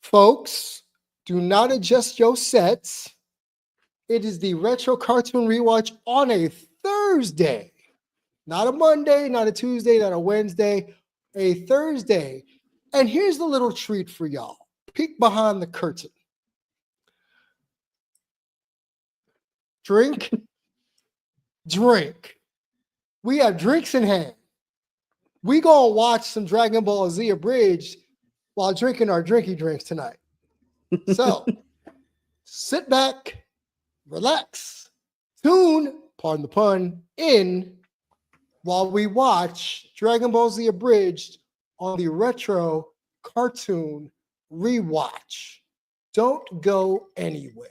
Folks, do not adjust your sets. It is the Retro Cartoon Rewatch on a Thursday. Not a Monday, not a Tuesday, not a Wednesday, a Thursday. And here's the little treat for y'all. Peek behind the curtain. Drink, drink. We have drinks in hand. We gonna watch some Dragon Ball Z abridged while drinking our drinky drinks tonight. So sit back, relax, tune, pardon the pun, in while we watch Dragon Ball Z abridged on the Retro Cartoon Rewatch. Don't go anywhere.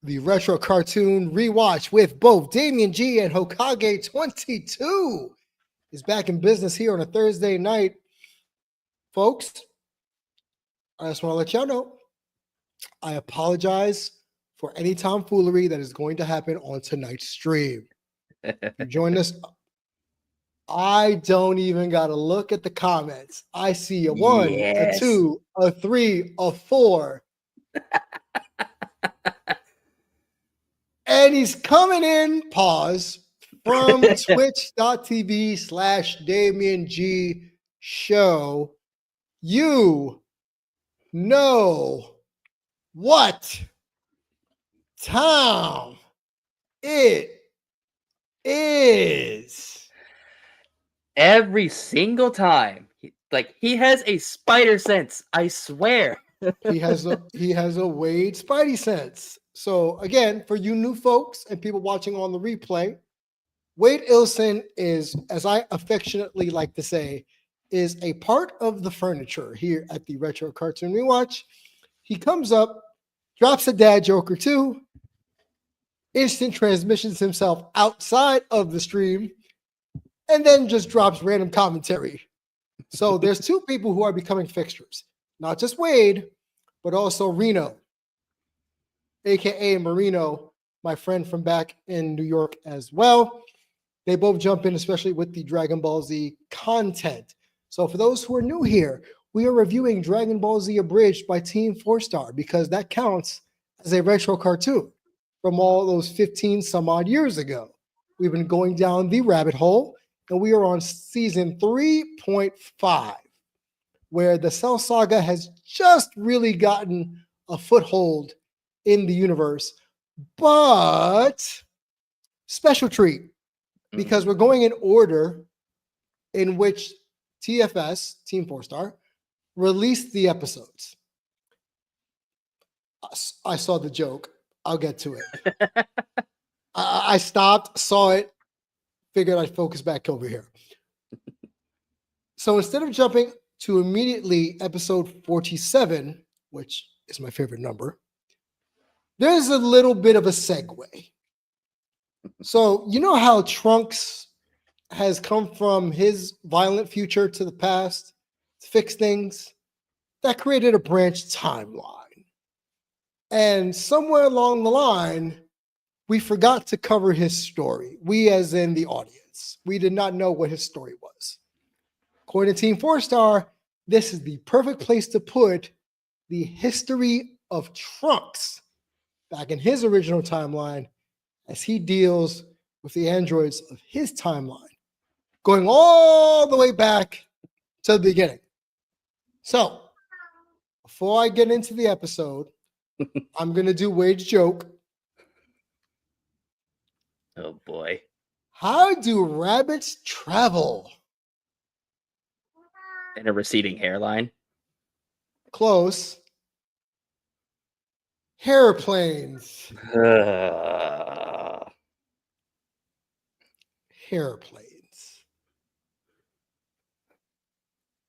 The Retro Cartoon Rewatch with both Damien G and Hokage 22 is back in business here on a Thursday night. Folks, I just want to let y'all know, I apologize for any tomfoolery that is going to happen on tonight's stream. You join us. I don't even got to look at the comments. I see a 1, a 2, a 3, a 4. And he's coming in, pause, from twitch.tv/Damien G show. You know what time it is. Every single time. He has a spider sense, I swear. he has a Wade Spidey sense. So again, for you new folks and people watching on the replay, Wade Ilson is, as I affectionately like to say, is a part of the furniture here at the Retro Cartoon Rewatch. He comes up, drops a dad joke or two, instant transmissions himself outside of the stream, and then just drops random commentary. So there's two people who are becoming fixtures, not just Wade, but also Reno, aka Marino, my friend from back in New York as well. They both jump in, especially with the Dragon Ball Z content. So for those who are new here, we are reviewing Dragon Ball Z Abridged by Team 4-Star because that counts as a retro cartoon from all those 15 some odd years ago. We've been going down the rabbit hole, and we are on season 3.5, where the Cell Saga has just really gotten a foothold in the universe. But special treat, because we're going in order in which TFS, Team 4-Star, released the episodes. I saw the joke. I'll get to it. I stopped, saw it, figured I'd focus back over here. So instead of jumping to immediately episode 47, which is my favorite number, there's a little bit of a segue. So you know how Trunks has come from his violent future to the past to fix things? That created a branch timeline. And somewhere along the line, we forgot to cover his story. We, as in the audience, we did not know what his story was. According to Team 4-Star, this is the perfect place to put the history of Trunks back in his original timeline as he deals with the androids of his timeline, going all the way back to the beginning. So, before I get into the episode, I'm going to do Wade's joke. Oh boy. How do rabbits travel? And a receding hairline. Close. Airplanes. Airplanes.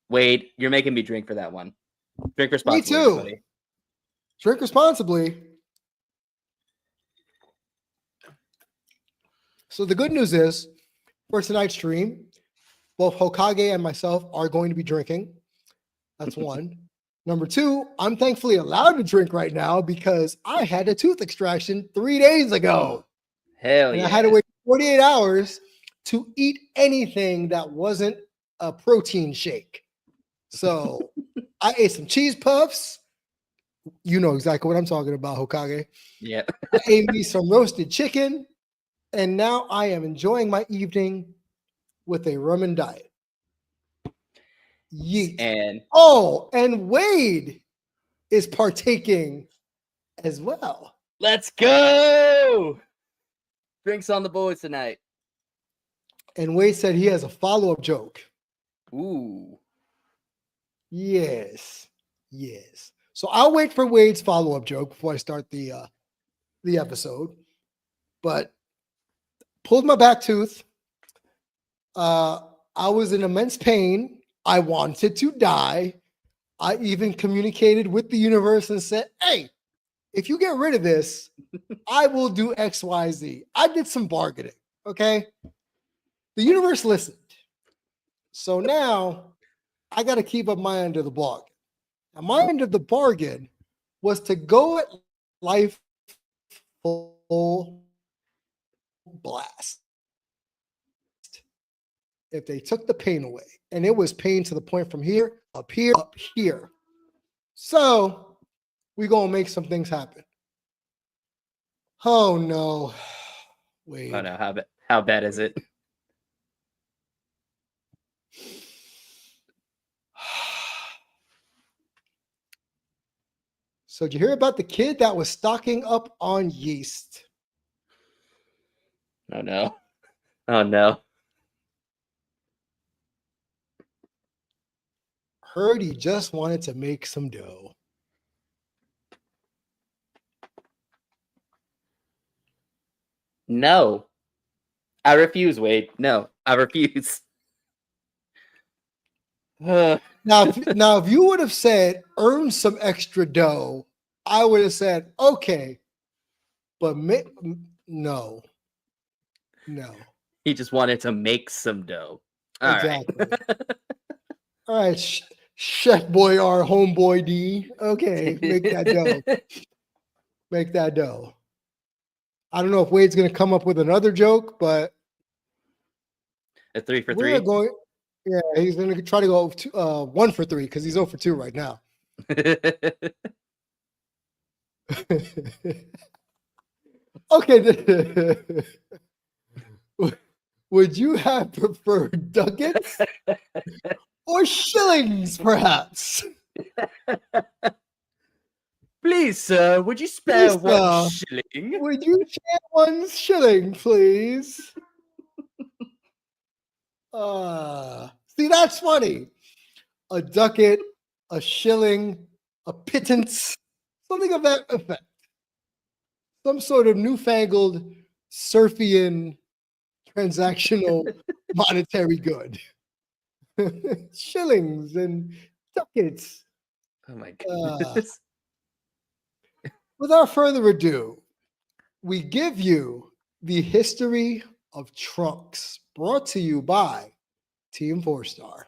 Wade, you're making me drink for that one. Drink Me responsibly, too. buddy. Drink responsibly. So the good news is, for tonight's stream, both Hokage and myself are going to be drinking. That's one. Number two, I'm thankfully allowed to drink right now because I had a tooth extraction 3 days ago. Hell And yeah. I had to wait 48 hours to eat anything that wasn't a protein shake. So I ate some cheese puffs. You know exactly what I'm talking about, Hokage. Yeah. I ate me some roasted chicken. And now I am enjoying my evening with a ramen diet. Yeet. And Oh, and Wade is partaking as well. let's go. Drinks on the boys tonight. And Wade said he has a follow-up joke. Ooh. Yes. Yes. So I'll wait for Wade's follow-up joke before I start the episode. But pulled my back tooth. I was in immense pain. I wanted to die. I even communicated with the universe and said, hey, if you get rid of this, I will do X, Y, Z. I did some bargaining. Okay. The universe listened. So now I got to keep up my end of the bargain. And my end of the bargain was to go at life full blast. If they took the pain away, and it was pain to the point from here, up here, up here. So we're going to make some things happen. Oh, no. Wait. Oh no, how bad is it? So did you hear about the kid that was stocking up on yeast? Oh no. Oh no. Heard he just wanted to make some dough. No. I refuse, Wade. No, I refuse. Now, if you would have said earn some extra dough, I would have said okay, but no. He just wanted to make some dough. All right. Exactly. All right, Chef Boy, our homeboy D. Okay, make that dough. Make that dough. I don't know if Wade's going to come up with another joke, but A 3 for we're 3. going. Yeah, he's going to try to go 1 for 3 because he's 0 for 2 right now. Okay. Would you have preferred ducats or shillings, perhaps? Please, sir, would you spare Please, one sir. shilling? Would you share 1 shilling, please? See, that's funny. A ducat, a shilling, a pittance, something of that effect. Some sort of newfangled Surfian transactional monetary good. Shillings and ducats. Oh my goodness. Without further ado, we give you The history of Trunks, brought to you by Team 4-Star.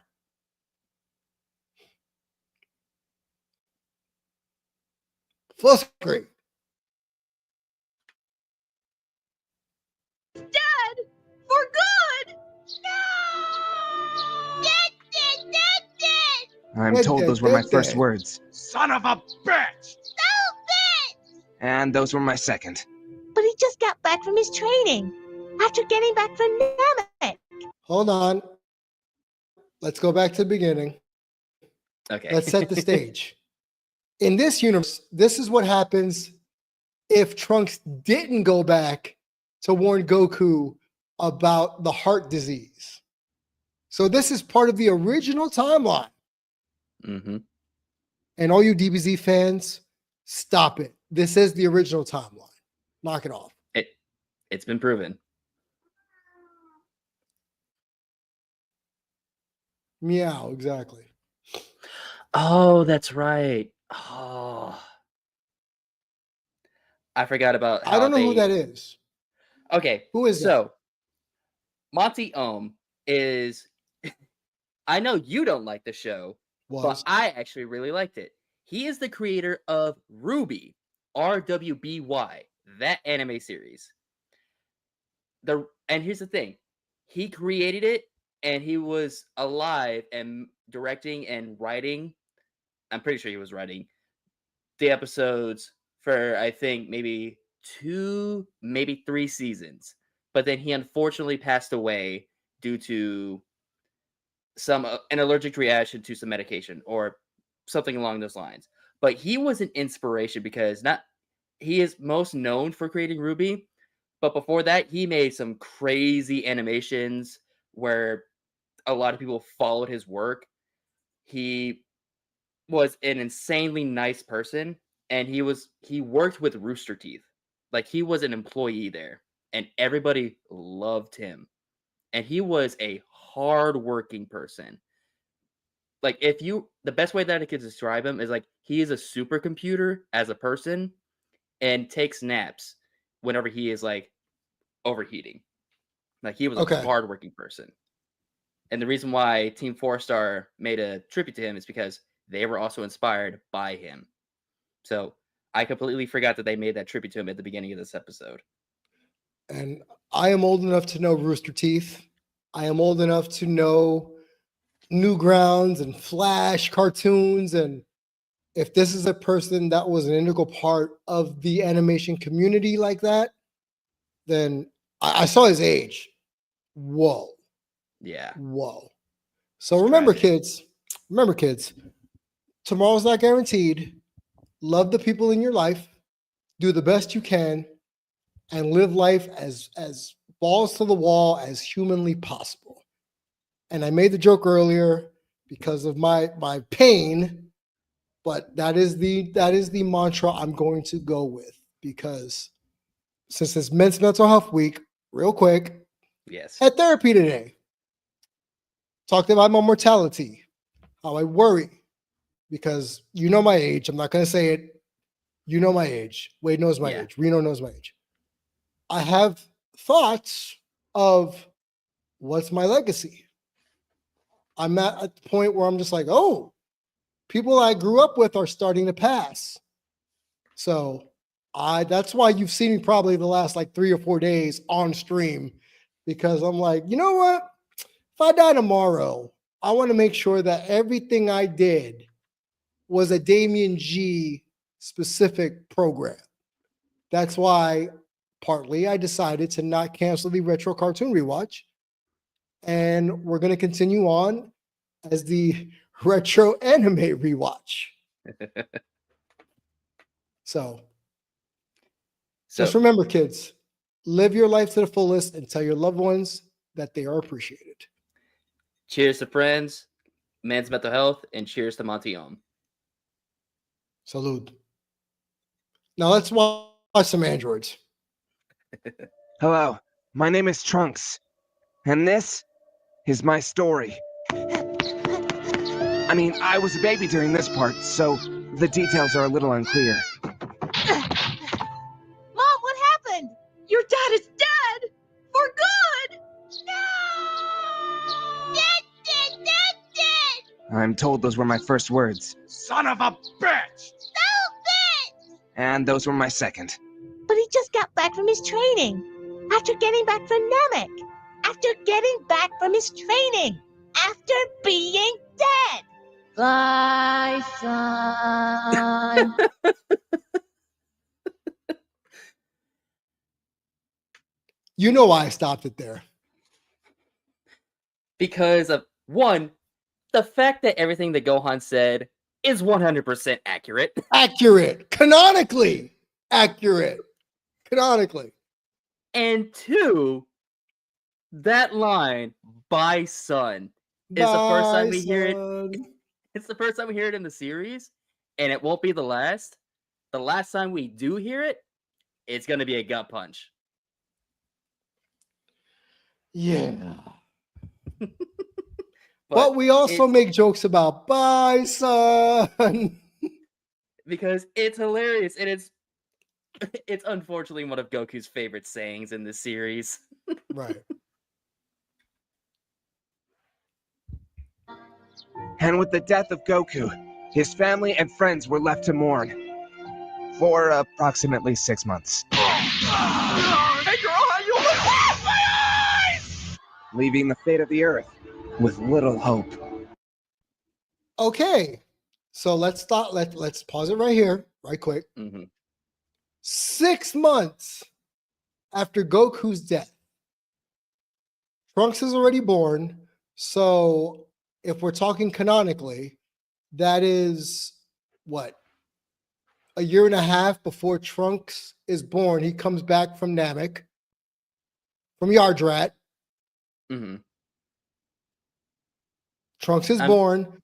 Full screen. Dead for good. No! Dead. I'm told those were my first words. Son of a bitch! Stupid! And those were my second. But he just got back from his training after getting back from Namek. Hold on. Let's go back to the beginning. Okay. Let's set the stage. In this universe, this is what happens if Trunks didn't go back to warn Goku about the heart disease. So this is part of the original timeline. Mm-hmm. And all you DBZ fans, stop it. This is the original timeline. Knock it off. It's been proven. Meow, exactly. Oh, that's right. Oh, I forgot about how I don't know who that is. Okay, Who is that? so Monty Ohm is. I know you don't like the show, but Was I actually really liked it. He is the creator of Ruby, RWBY, that anime series. And here's the thing, he created it, and he was alive and directing and writing. I'm pretty sure he was writing the episodes for, I think, maybe 2, maybe 3 seasons. But then he unfortunately passed away due to an allergic reaction to some medication or something along those lines. But he was an inspiration because he is most known for creating Ruby, but before that he made some crazy animations where a lot of people followed his work. He was an insanely nice person, and he worked with Rooster Teeth. Like, he was an employee there, and everybody loved him. And he was a hard-working person. Like, the best way that I could describe him is like he is a supercomputer as a person and takes naps whenever he is like overheating. Like, he was a Okay. hard-working person. And the reason why Team 4-Star made a tribute to him is because they were also inspired by him. So I completely forgot that they made that tribute to him at the beginning of this episode. And I am old enough to know Rooster Teeth. I am old enough to know Newgrounds and Flash cartoons. And if this is a person that was an integral part of the animation community like that, then I saw his age. Whoa. Yeah. Whoa. So It's remember, tragic. kids, tomorrow's not guaranteed. Love the people in your life. Do the best you can. And live life as balls to the wall as humanly possible. And I made the joke earlier because of my pain, but that is the mantra I'm going to go with, because since it's Men's Mental Health Week, real quick, Yes. had therapy today. Talked about my mortality, how I worry, because you know my age. I'm not going to say it. You know my age. Wade knows my Yeah. age. Reno knows my age. I have thoughts of what's my legacy. I'm at the point where I'm just like, oh, people I grew up with are starting to pass. So that's why you've seen me probably the last like 3 or 4 days on stream, because I'm like, you know what? If I die tomorrow, I want to make sure that everything I did was a Damien G specific program. That's why partly I decided to not cancel the retro cartoon rewatch. And we're going to continue on as the retro anime rewatch. So just remember, kids, live your life to the fullest and tell your loved ones that they are appreciated. Cheers to friends, Men's Mental Health, and cheers to Monty Ohm. Salud. Now let's watch some androids. Hello, my name is Trunks, and this is my story. I mean, I was a baby during this part, so the details are a little unclear. Mom, what happened? Your dad is dead! told those were my first words. Son of a bitch! And those were my second. But he just got back from his training. After getting back from Namek. After getting back from his training. After being dead. Fly, fly. You know why I stopped it there. Because of one, the fact that everything that Gohan said is 100% accurate. Accurate. Canonically accurate. Canonically. And two, that line, by son, is the first time we hear it. Son. It's the first time we hear it in the series, and it won't be the last. The last time we do hear it, it's going to be a gut punch. Yeah. But we also make jokes about bye, son. Because it's hilarious, and it's unfortunately one of Goku's favorite sayings in this series. Right. And with the death of Goku, his family and friends were left to mourn. For approximately 6 months. Leaving the fate of the Earth with little hope. Okay. So let's stop. Let's pause it right here, right quick. Mm-hmm. 6 months after Goku's death, Trunks is already born. So if we're talking canonically, that is what? A year and a half before Trunks is born, he comes back from Namek, from Yardrat. Mm-hmm. Trunks is born.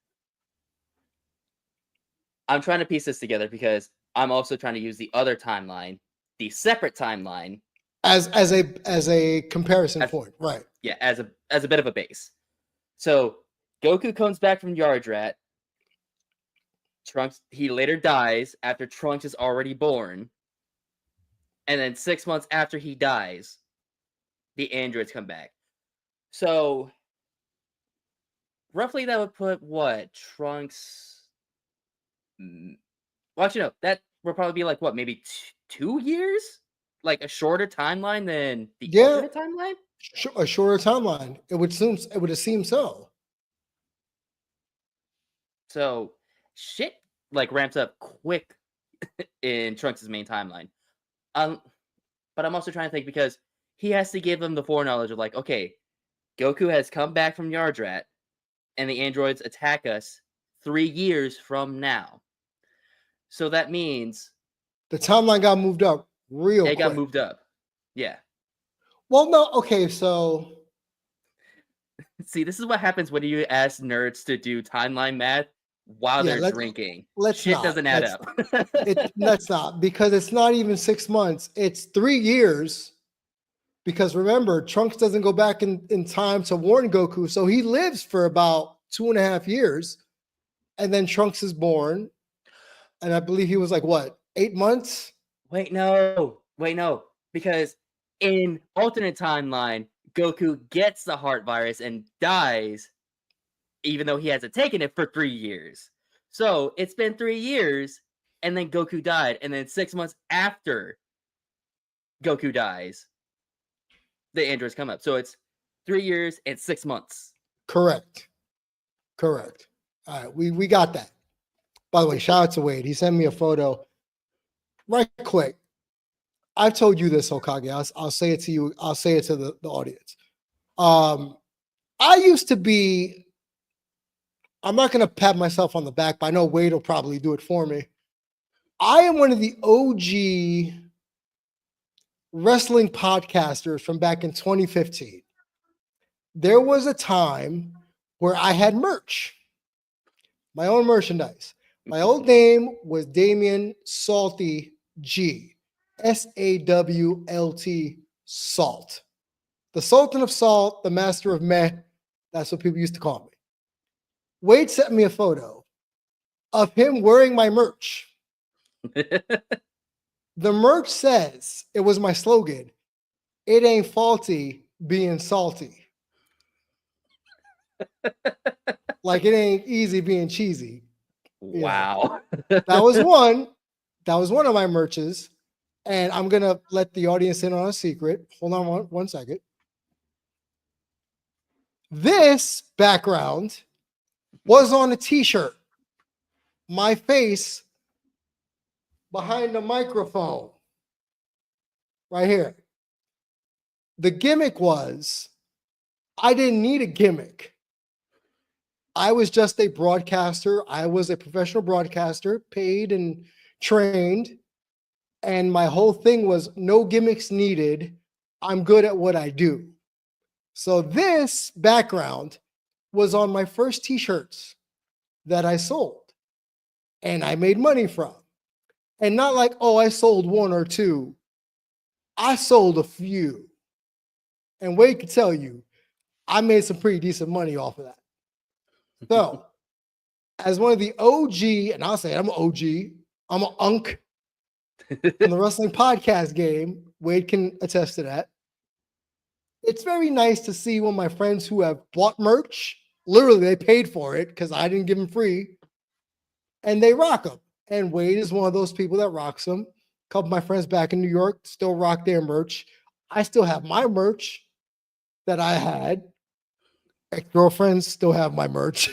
I'm trying to piece this together because I'm also trying to use the other timeline, the separate timeline, as a comparison point, right? Yeah, as a bit of a base. So Goku comes back from Yardrat. Trunks, he later dies after Trunks is already born. And then 6 months after he dies, the androids come back. So roughly that would put what? Trunks. Well, actually, no, that would probably be like what, maybe 2 years? Like a shorter timeline than the alternate timeline? A shorter timeline. It would seem so. So shit like ramps up quick in Trunks' main timeline. But I'm also trying to think because he has to give them the foreknowledge of like, okay, Goku has come back from Yardrat, and the androids attack us 3 years from now. So that means the timeline got moved up real quick. It got moved up. Yeah. Well, no, okay, so see, this is what happens when you ask nerds to do timeline math while they're drinking. Shit doesn't add up. Let's not, because it's not even 6 months. It's 3 years. Because remember, Trunks doesn't go back in time to warn Goku. So he lives for about 2.5 years. And then Trunks is born. And I believe he was like, what, 8 months? Wait, no. Because in alternate timeline, Goku gets the heart virus and dies, even though he hasn't taken it for 3 years. So it's been 3 years, and then Goku died. And then 6 months after Goku dies, the androids come up. So it's 3 years and 6 months. Correct. All right, we got that. By the way, shout out to Wade. He sent me a photo. Right quick. I've told you this, Hokage. I'll say it to you. I'll say it to the audience. I used to be, I'm not going to pat myself on the back, but I know Wade will probably do it for me. I am one of the OG wrestling podcasters from back in 2015. There was a time where I had merch, my own merchandise. My old name was Damian Salty G, SAWLT Salt. The Sultan of Salt, the Master of Meh. That's what people used to call me. Wade sent me a photo of him wearing my merch. The merch says, it was my slogan, it ain't faulty being salty. Like it ain't easy being cheesy. Wow. That was one. That was one of my merches. And I'm gonna let the audience in on a secret. Hold on one second. This background was on a t-shirt. My face behind the microphone. Right here. The gimmick was I didn't need a gimmick. I was just a broadcaster. I was a professional broadcaster, paid and trained. And my whole thing was no gimmicks needed. I'm good at what I do. So this background was on my first t-shirts that I sold and I made money from. And not like, oh, I sold one or two. I sold a few. And Wade could tell you, I made some pretty decent money off of that. So, as one of the OG, and I'll say I'm an OG, I'm an unk in the wrestling podcast game. Wade can attest to that. It's very nice to see when my friends who have bought merch, literally they paid for it because I didn't give them free, and they rock them. And Wade is one of those people that rocks them. A couple of my friends back in New York still rock their merch. I still have my merch that I had. Ex-girlfriends still have my merch.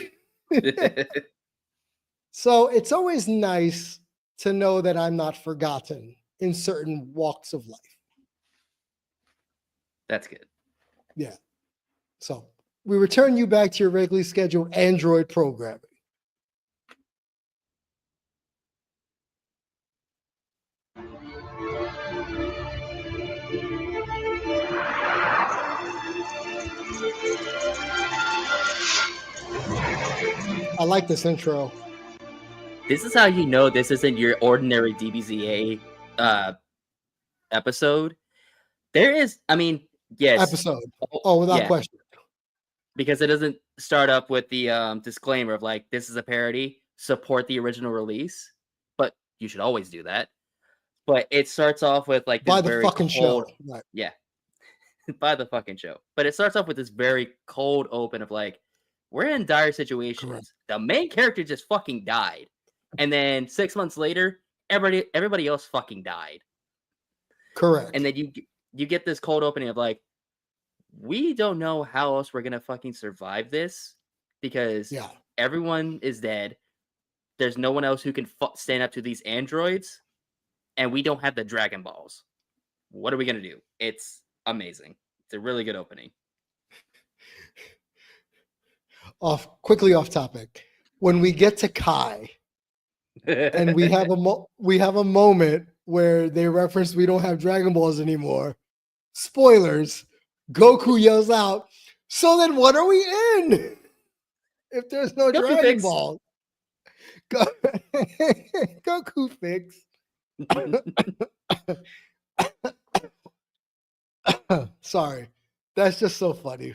So it's always nice to know that I'm not forgotten in certain walks of life. That's good. Yeah. So we return you back to your regularly scheduled Android programming. I like this intro. This is how you know this isn't your ordinary DBZA episode. There is, I mean, yes. Episode. Oh, without question. Because it doesn't start up with the disclaimer of like, this is a parody, support the original release. But you should always do that. But it starts off with like this By the very fucking cold, show. Right. yeah, by the fucking show. But it starts off with this very cold open of like, we're in dire situations. Correct. The main character just fucking died. And then 6 months later, everybody else fucking died. Correct. And then you get this cold opening of like, we don't know how else we're gonna fucking survive this because everyone is dead. There's no one else who can stand up to these androids, and we don't have the Dragon Balls. What are we gonna do? It's amazing. It's a really good opening. Quickly off topic. When we get to Kai, and we have a moment where they reference we don't have Dragon Balls anymore. Spoilers. Goku yells out, "So then what are we in? If there's no Goku Dragon fix. Ball." Goku fix. Sorry. That's just so funny.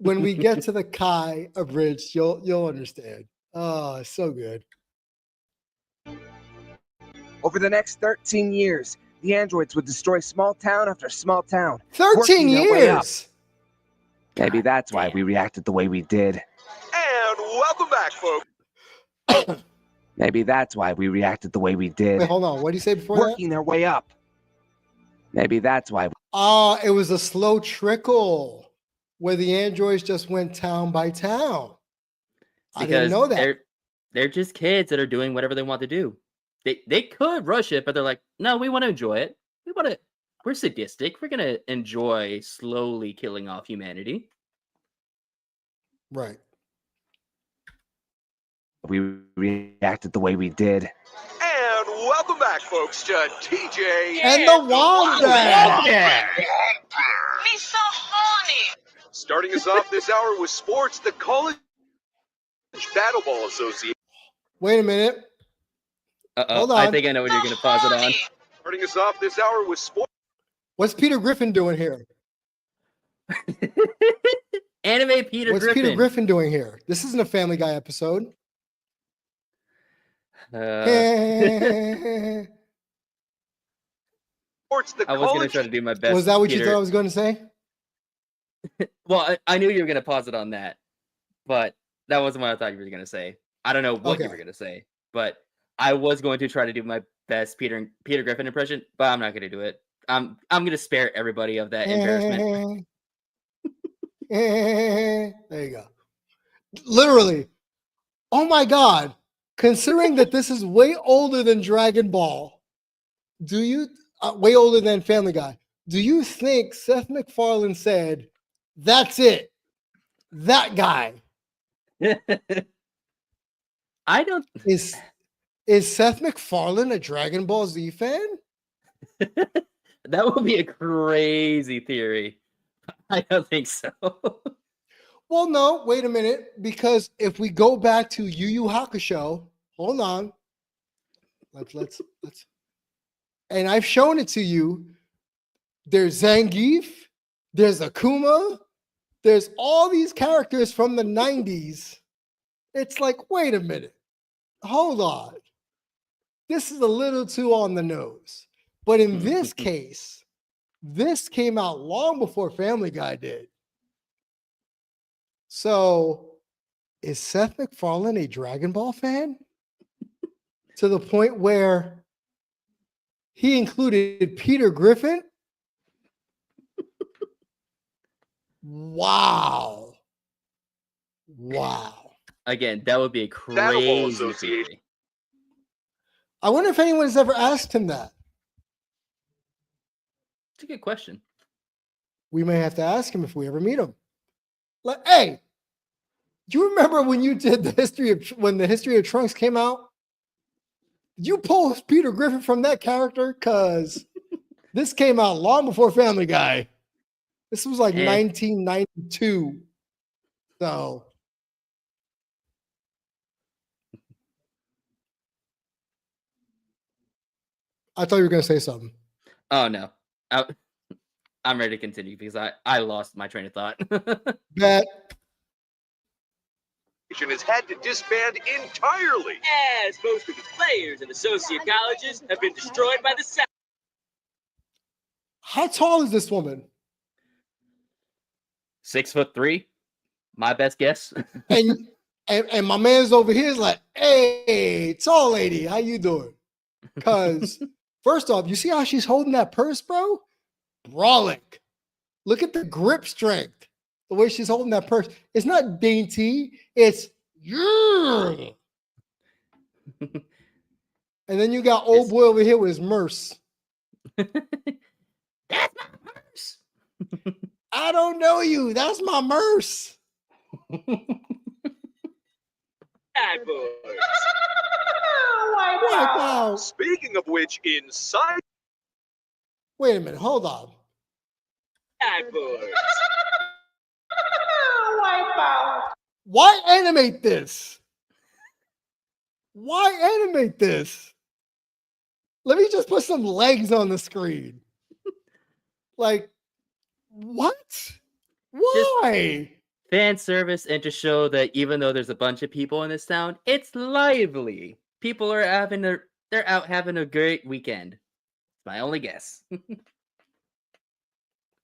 When we get to the Kai abridged, you'll understand. Oh, it's so good. Over the next 13 years, the androids would destroy small town after small town. 13 working their way up. years. Maybe that's why we reacted the way we did. And welcome back, folks. Maybe that's why we reacted the way we did. Wait, hold on. What did you say before that? Working their way up. Maybe that's why. It was a slow trickle where the androids just went town by town. I didn't know that. They're just kids that are doing whatever they want to do. They could rush it, but they're like, no, we want to enjoy it. We're sadistic. We're gonna enjoy slowly killing off humanity. Right. We reacted the way we did. And welcome back, folks, to TJ And the Wombat. Me so horny. Starting us off this hour with sports, the College Battle Ball Association. Wait a minute. Hold on. I think I know what you're gonna pause it on. Starting us off this hour with sports. What's Peter Griffin doing here? Anime Peter What's Griffin. Peter Griffin doing here? This isn't a Family Guy episode. Sports, the I was gonna college. try to do my best. Was that what you Peter. thought I was going to say? Well, I knew you were gonna pause it on that, but That wasn't what I thought you were gonna say. I don't know what you Okay. were gonna say, but I was going to try to do my best Peter Griffin impression, but I'm not gonna do it. I'm gonna spare everybody of that embarrassment. There you go. Literally. Oh my God. Considering that this is way older than Dragon Ball, do you, way older than Family Guy, do you think Seth MacFarlane said, that's it? That guy I don't. is Seth MacFarlane a Dragon Ball Z fan? That would be a crazy theory. I don't think so. Well, no, wait a minute. Because if we go back to Yu Yu Hakusho, hold on. Let's and I've shown it to you. There's Zangief, there's Akuma, there's all these characters from the 90s. It's like, wait a minute, hold on. This is a little too on the nose. But in this case, this came out long before Family Guy did. So is Seth MacFarlane a Dragon Ball fan? To the point where he included Peter Griffin? Wow. Wow. Again, that would be a Battle Ball crazy Association. theory. I wonder if anyone's ever asked him that. It's a good question. We may have to ask him if we ever meet him. Like, hey, do you remember when you did the history of when the history of Trunks came out? Did you pull Peter Griffin from that character? Because this came out long before Family Guy. This was like 1992. So I thought you were going to say something. Oh no, I'm ready to continue because I lost my train of thought. That Has had to disband entirely. As most of its players and associate colleges have been destroyed by the South. how tall is this woman? 6'3", my best guess. And and my man's over here is like, hey, tall lady, how you doing? Because first off, you see how she's holding that purse, bro? Brolic. Look at the grip strength. The way she's holding that purse. It's not dainty. It's yeah. And then you got old boy over here with his merce. That's my purse. I don't know you. That's my merce. Bad boys. Wipe out. Speaking of which, inside Wait a minute. Hold on. Bad boys. Why animate this? Why animate this? Let me just put some legs on the screen. Like, what? Why? Fan service and to show that even though there's a bunch of people in this town, it's lively. People are they're out having a great weekend. My only guess.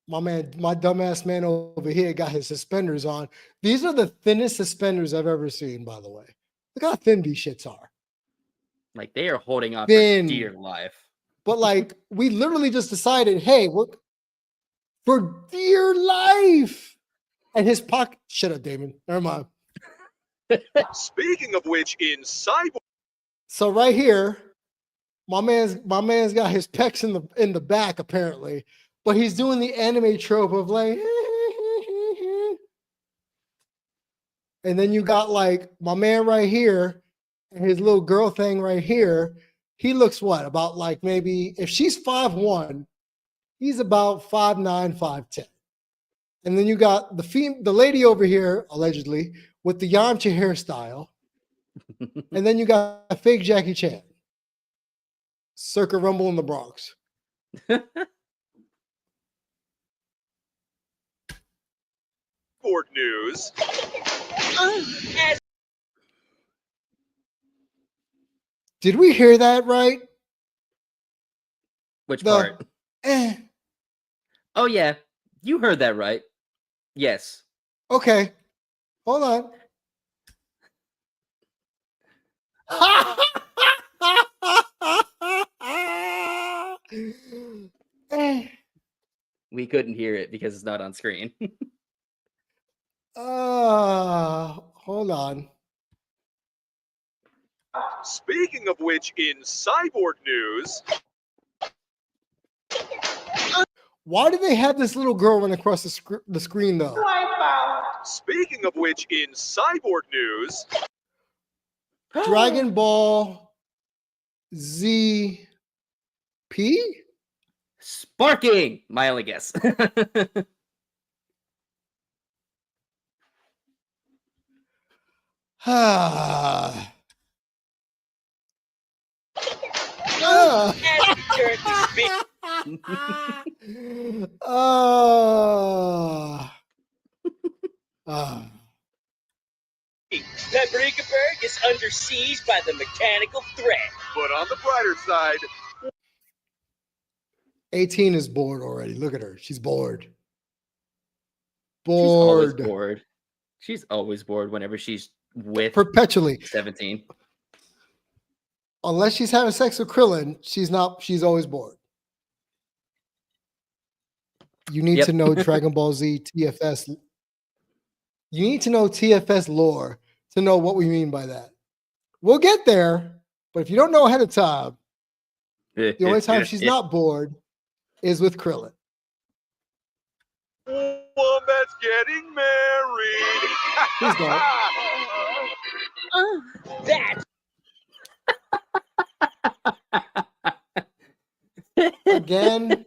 My dumbass man over here got his suspenders on. These are the thinnest suspenders I've ever seen, by the way. Look how thin these shits are. Like they are holding on Thin. for dear life. But like, we literally just decided, hey, we're for dear life. And his pocket. Shut up, Damon. Never mind. speaking of which, in Cyborg So right here, my man's got his pecs in the back apparently, but he's doing the anime trope of like, and then you got like my man right here and his little girl thing right here. He looks what about like maybe if she's 5'1", he's about 5'9", 5'10". And then you got the lady over here allegedly with the Yamcha hairstyle, and then you got fake Jackie Chan. Circa Rumble in the Bronx. news. Did we hear that right? Which The- part? Eh, Oh yeah, you heard that right. Yes. okay. Hold on. Eh, We couldn't hear it because it's not on screen. hold on. Speaking of which, in cyborg news, Why do they have this little girl run across the screen though? speaking of which, in cyborg news, Dragon Ball Z P? Sparking, my only guess. Ah. As we currently speak, Paprikaburg is under siege by the mechanical threat. but on the brighter side, 18 is bored already. Look at her. She's bored. She's always Bored. bored. She's always bored whenever she's with Perpetually. 17. Unless she's having sex with Krillin, she's always bored. You need Yep. to know Dragon Ball Z TFS. You need to know TFS lore to know what we mean by that. We'll get there, but if you don't know ahead of time, the only time she's not bored is with Krillin. Wombat's getting married. Please don't. That's Again?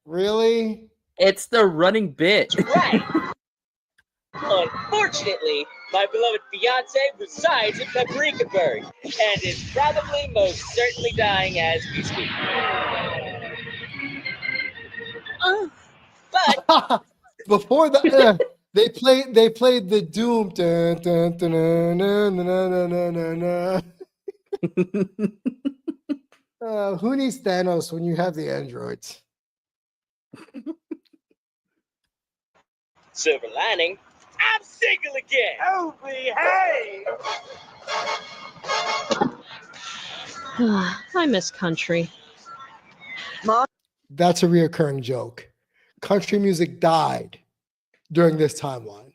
Really? It's the running bit. right. Unfortunately, my beloved fiance resides in Paprikaburg and is probably most certainly dying as we speak. But Before they played the Doom. Dun, dun, dun, dun, dun, dun, dun, dun, dun. Who needs Thanos when you have the androids? silver lining, I'm single again. Oh, behave! I miss country. That's a reoccurring joke. Country music died during this timeline.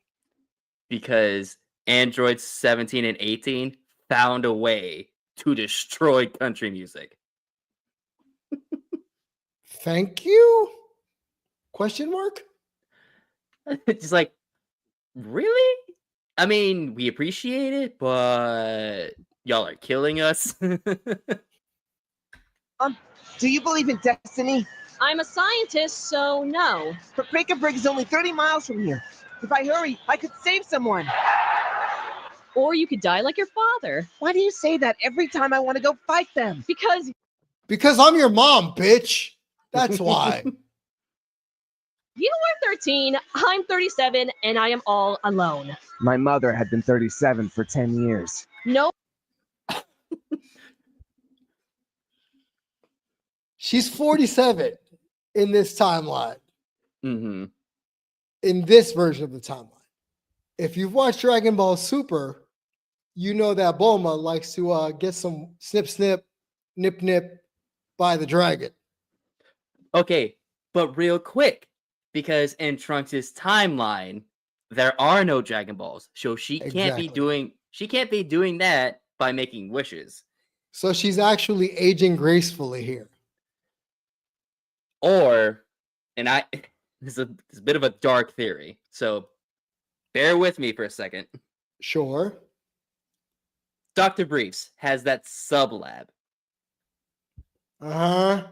Because androids 17 and 18 found a way to destroy country music. Thank you? Question mark? It's just like, really? I mean, we appreciate it, but y'all are killing us. Do you believe in destiny? I'm a scientist, so no. Paprikaburg is only 30 miles from here. If I hurry, I could save someone. Or you could die like your father. Why do you say that every time I want to go fight them? Because I'm your mom, bitch. That's why. You were 13, I'm 37, and I am all alone. My mother had been 37 for 10 years. No, She's 47 in this timeline. Mm-hmm. In this version of the timeline. If you've watched Dragon Ball Super, you know that Bulma likes to get some snip, snip, nip, nip by the dragon. Okay, but real quick, because in Trunks' timeline, there are no Dragon Balls, so she can't be doing that by making wishes. So she's actually aging gracefully here. Or, and this is a bit of a dark theory, so bear with me for a second. Sure. Dr. Briefs has that sub-lab. Uh-huh.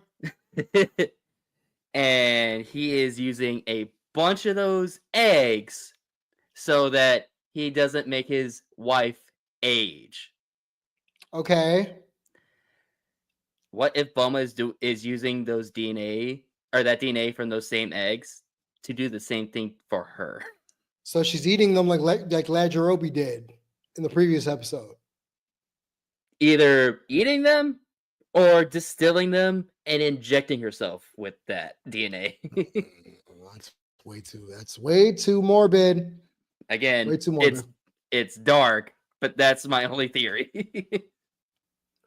And he is using a bunch of those eggs so that he doesn't make his wife age. Okay. What if Bulma is using those DNA or that DNA from those same eggs to do the same thing for her? So she's eating them like Lajirobe did in the previous episode. Either eating them or distilling them and injecting herself with that DNA. That's way too morbid. Again, Way too morbid. it's dark, but that's my only theory.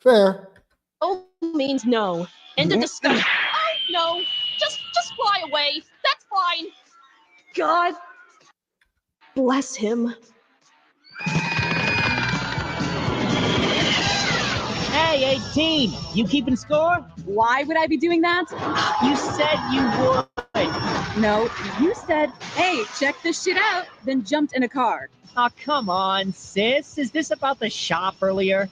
Fair. Oh means no. End of discussion. Oh no. Just fly away. That's fine. God bless him. Hey, 18, you keeping score? Why would I be doing that? You said you would. No, you said, hey, check this shit out, then jumped in a car. Oh, come on, sis. Is this about the shop earlier?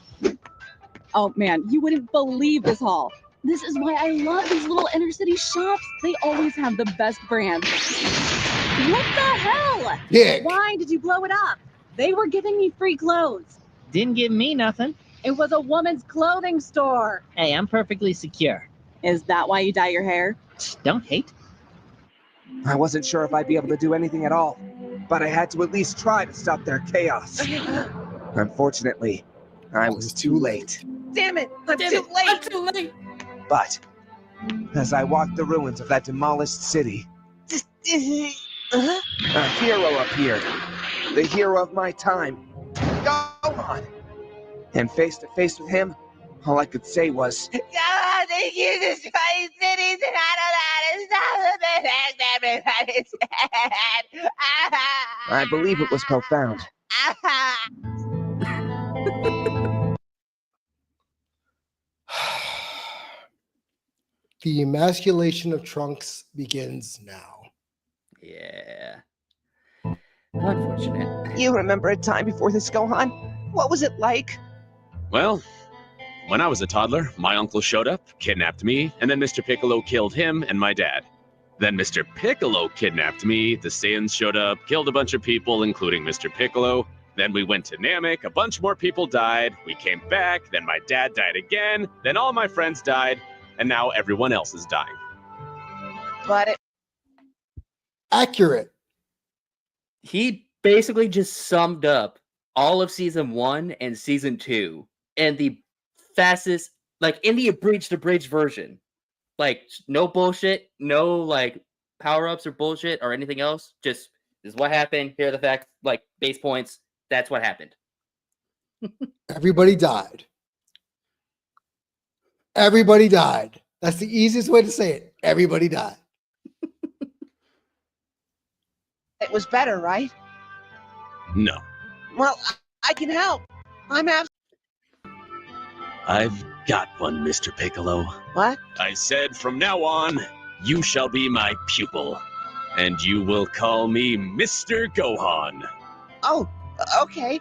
Oh man, you wouldn't believe this haul. This is why I love these little inner city shops. They always have the best brands. What the hell? Dick. Why did you blow it up? They were giving me free clothes. Didn't give me nothing. It was a woman's clothing store. Hey, I'm perfectly secure. Is that why you dye your hair? Don't hate. I wasn't sure if I'd be able to do anything at all, but I had to at least try to stop their chaos. Unfortunately, I was too late. Damn it, I'm too late. But as I walked the ruins of that demolished city, a hero appeared. The hero of my time. Gohan! And face to face with him, all I could say was, God, thank you destroy cities and I don't know how to stop the fact everybody's dead. I believe it was profound. The emasculation of Trunks begins now. Yeah. Unfortunate. You remember a time before this, Gohan? What was it like? Well, when I was a toddler, my uncle showed up, kidnapped me, and then Mr. Piccolo killed him and my dad. Then Mr. Piccolo kidnapped me, the Saiyans showed up, killed a bunch of people, including Mr. Piccolo. Then we went to Namek, a bunch more people died, we came back, then my dad died again, then all my friends died, and now everyone else is dying. But it... Accurate. He basically just summed up all of season 1 and season 2 in the fastest, like in the abridged version. Like no bullshit, no like power-ups or bullshit or anything else. Just this is what happened. Here are the facts, like base points. That's what happened. Everybody died. Everybody died. That's the easiest way to say it. Everybody died. It was better, right? No. Well, I can help. I've got one, Mr. Piccolo. What? I said from now on, you shall be my pupil, and you will call me Mr. Gohan. Oh, okay.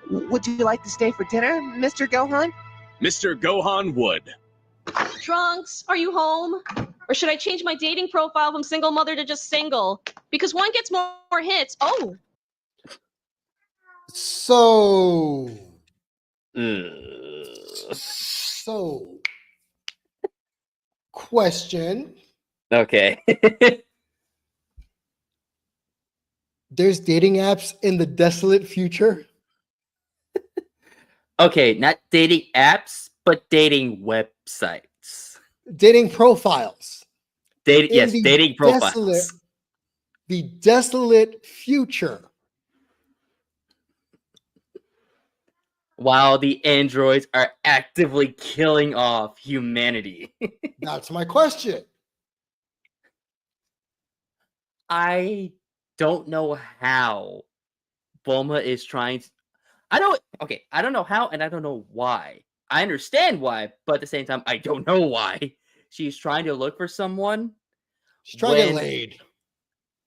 Would you like to stay for dinner, Mr. Gohan? Mr. Gohan would. Trunks, are you home? Or should I change my dating profile from single mother to just single? Because one gets more hits. Oh. So, question. Okay. There's dating apps in the desolate future. Okay, not dating apps, but dating websites. Dating profiles. Dating, In yes, the dating profiles. The desolate future. While the androids are actively killing off humanity. That's my question. I don't know how Bulma is trying to... I don't know how and I don't know why. I understand why, but at the same time, I don't know why. She's trying to look for someone. She's trying to get laid.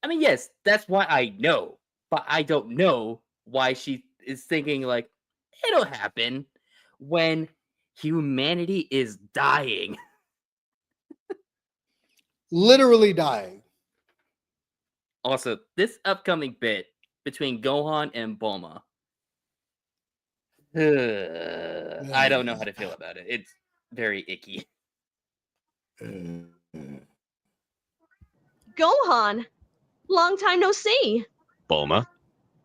I mean, yes, that's why I know, but I don't know why she is thinking like, it'll happen when humanity is dying. Literally dying. Also, this upcoming bit between Gohan and Bulma. I don't know how to feel about it. It's very icky. Gohan, long time no see. Bulma?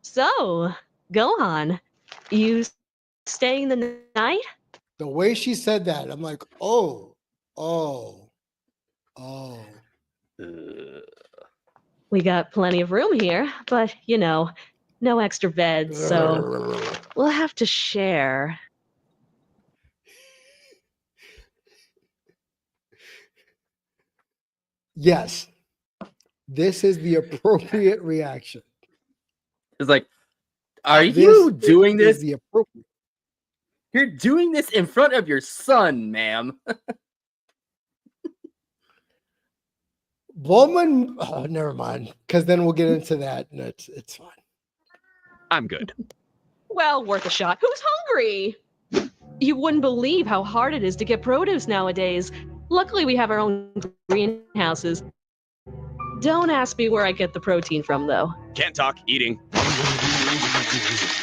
So, Gohan, you staying the night? The way she said that, I'm like, oh. We got plenty of room here, but you know, no extra beds, so we'll have to share. Yes, this is the appropriate reaction. It's like, are This you doing is this? the appropriate. You're doing this in front of your son, ma'am. Bowman, oh, never mind, because then we'll get into that, and it's fine. I'm good. Well, worth a shot. Who's hungry? You wouldn't believe how hard it is to get produce nowadays. Luckily, we have our own greenhouses. Don't ask me where I get the protein from, though. Can't talk. Eating.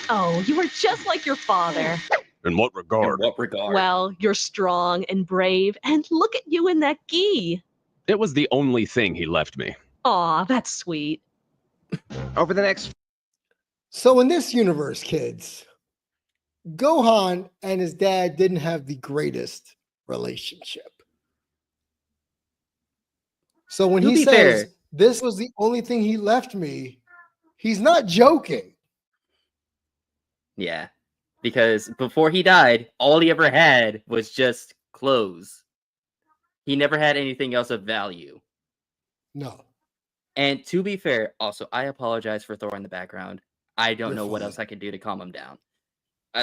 Oh, you are just like your father. In what In regard? what regard? Well, you're strong and brave, and look at you in that gi. It was the only thing he left me. Aw, that's sweet. Over the next So in this universe, kids, Gohan and his dad didn't have the greatest relationship. So when To he be says fair- this was the only thing he left me, he's not joking. Yeah, because before he died, all he ever had was just clothes. He never had anything else of value. No, And to be fair, also, I apologize for Thor in the background. I don't You're know what fine. else I can do to calm him down.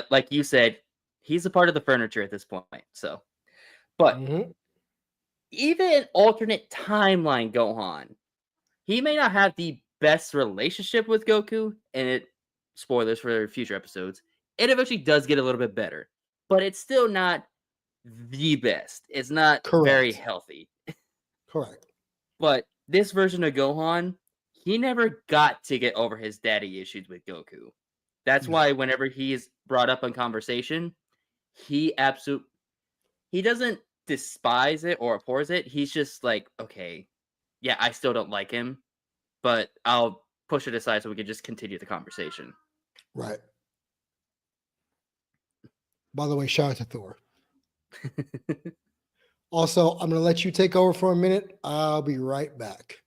Like you said, he's a part of the furniture at this point. So, but Mhm. even an alternate timeline Gohan, he may not have the best relationship with Goku, and it spoilers for future episodes. It eventually does get a little bit better, but it's still not the best. It's not very Correct. healthy. Correct. But this version of Gohan, he never got to get over his daddy issues with Goku. That's No. why whenever he is brought up in conversation, he doesn't despise it or abhors it. He's just like, okay, yeah, I still don't like him, but I'll push it aside so we can just continue the conversation. Right. By the way, shout out to Thor. Also, I'm going to let you take over for a minute. I'll be right back.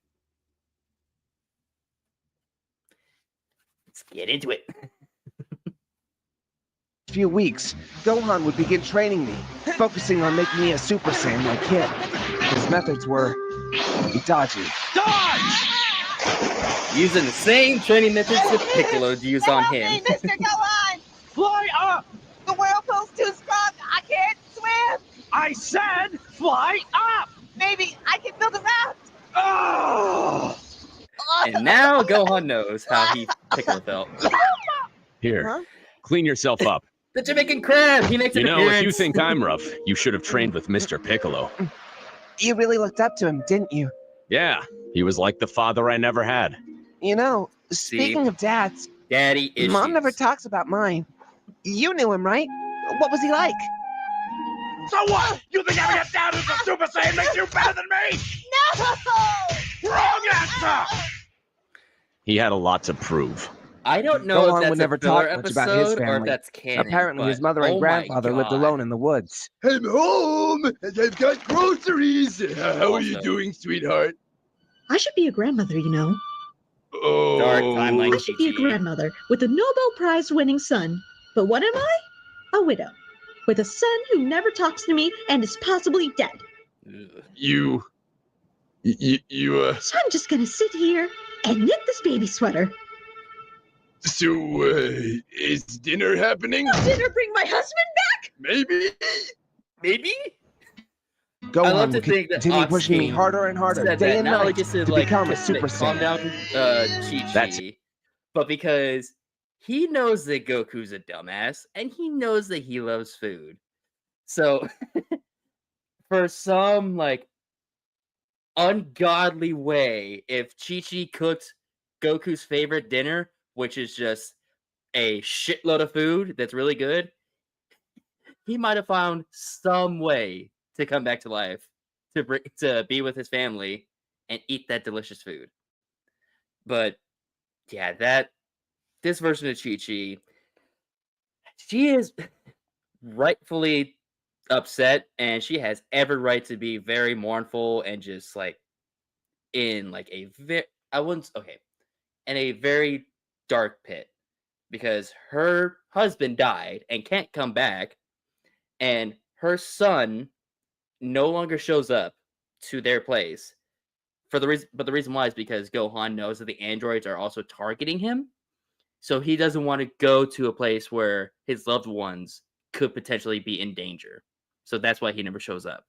Let's get into it. few weeks, Gohan would begin training me, focusing on making me a Super Saiyan like him. His methods were dodgy. Using the same training methods that Piccolo used on him. Mr. Gohan! Fly up! The whirlpool's too strong. I can't swim. I said fly up! Maybe I can build a raft. Oh! And now Gohan knows how Piccolo felt. Here, Huh? clean yourself up. The Jamaican crab! He makes an You know, appearance. if you think I'm rough, you should have trained with Mr. Piccolo. You really looked up to him, didn't you? Yeah, he was like the father I never had. You know, speaking of dads, Daddy issues. Mom never talks about mine. You knew him, right? What was he like? So what? You think having a dad who's a Super Saiyan makes you better than me? No! Wrong answer! He had a lot to prove. I don't know Gohan if that's would never a filler talk much episode about his or if family. that's canon. Apparently, his but mother and oh my grandfather lived God. alone in the woods. I'm home and I've got groceries. How are you Also. doing, sweetheart? I should be a grandmother, you know. Oh, Dark timeline. I should be a Chi-Chi. grandmother with a Nobel Prize winning son. But what am I? A widow. With a son who never talks to me and is possibly dead. Ugh. You. So I'm just gonna sit here and knit this baby sweater. So, is dinner happening? Will dinner bring my husband back? Maybe. Maybe? Gohan love to would think that continue pushing me Ox harder and harder, said day that and not only night, just to like become a to Super calm Saiyan. down That's- Chi-Chi, but because he knows that Goku's a dumbass and he knows that he loves food. So for some like ungodly way, if Chi-Chi cooked Goku's favorite dinner, which is just a shitload of food that's really good, he might have found some way to come back to life, to be with his family and eat that delicious food. But yeah, this version of Chi-Chi, she is rightfully upset and she has every right to be very mournful and just like in like a in a very dark pit because her husband died and can't come back, and her son no longer shows up to their place, the reason why is because Gohan knows that the androids are also targeting him, so he doesn't want to go to a place where his loved ones could potentially be in danger. So that's why he never shows up.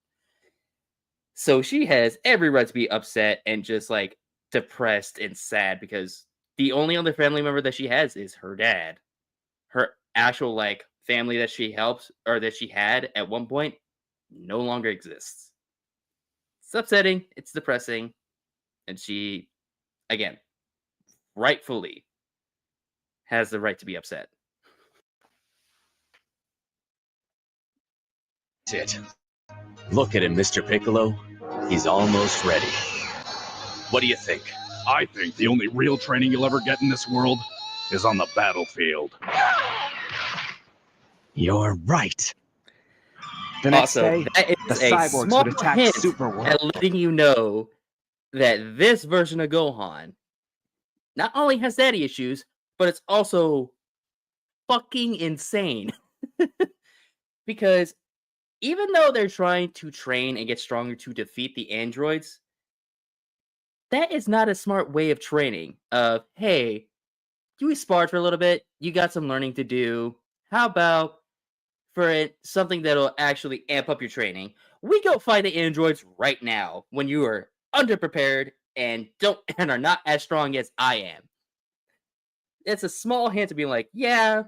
So she has every right to be upset and just like depressed and sad because the only other family member that she has is her dad. Her actual like family that she helps or that she had at one point no longer exists. It's upsetting, it's depressing, and she, again, rightfully has the right to be upset. That's it. Look at him, Mr. Piccolo. He's almost ready. What do you think? I think the only real training you'll ever get in this world is on the battlefield. You're right. The next Also, day, that the is a cyborgs small would attack hint Superworld. at letting you know that this version of Gohan not only has daddy issues, but it's also fucking insane. Because even though they're trying to train and get stronger to defeat the androids, that is not a smart way of training. Of, hey, we sparred for a little bit, you got some learning to do. How about something that'll actually amp up your training? We go fight the androids right now when you are underprepared and are not as strong as I am. It's a small hint to be like, yeah,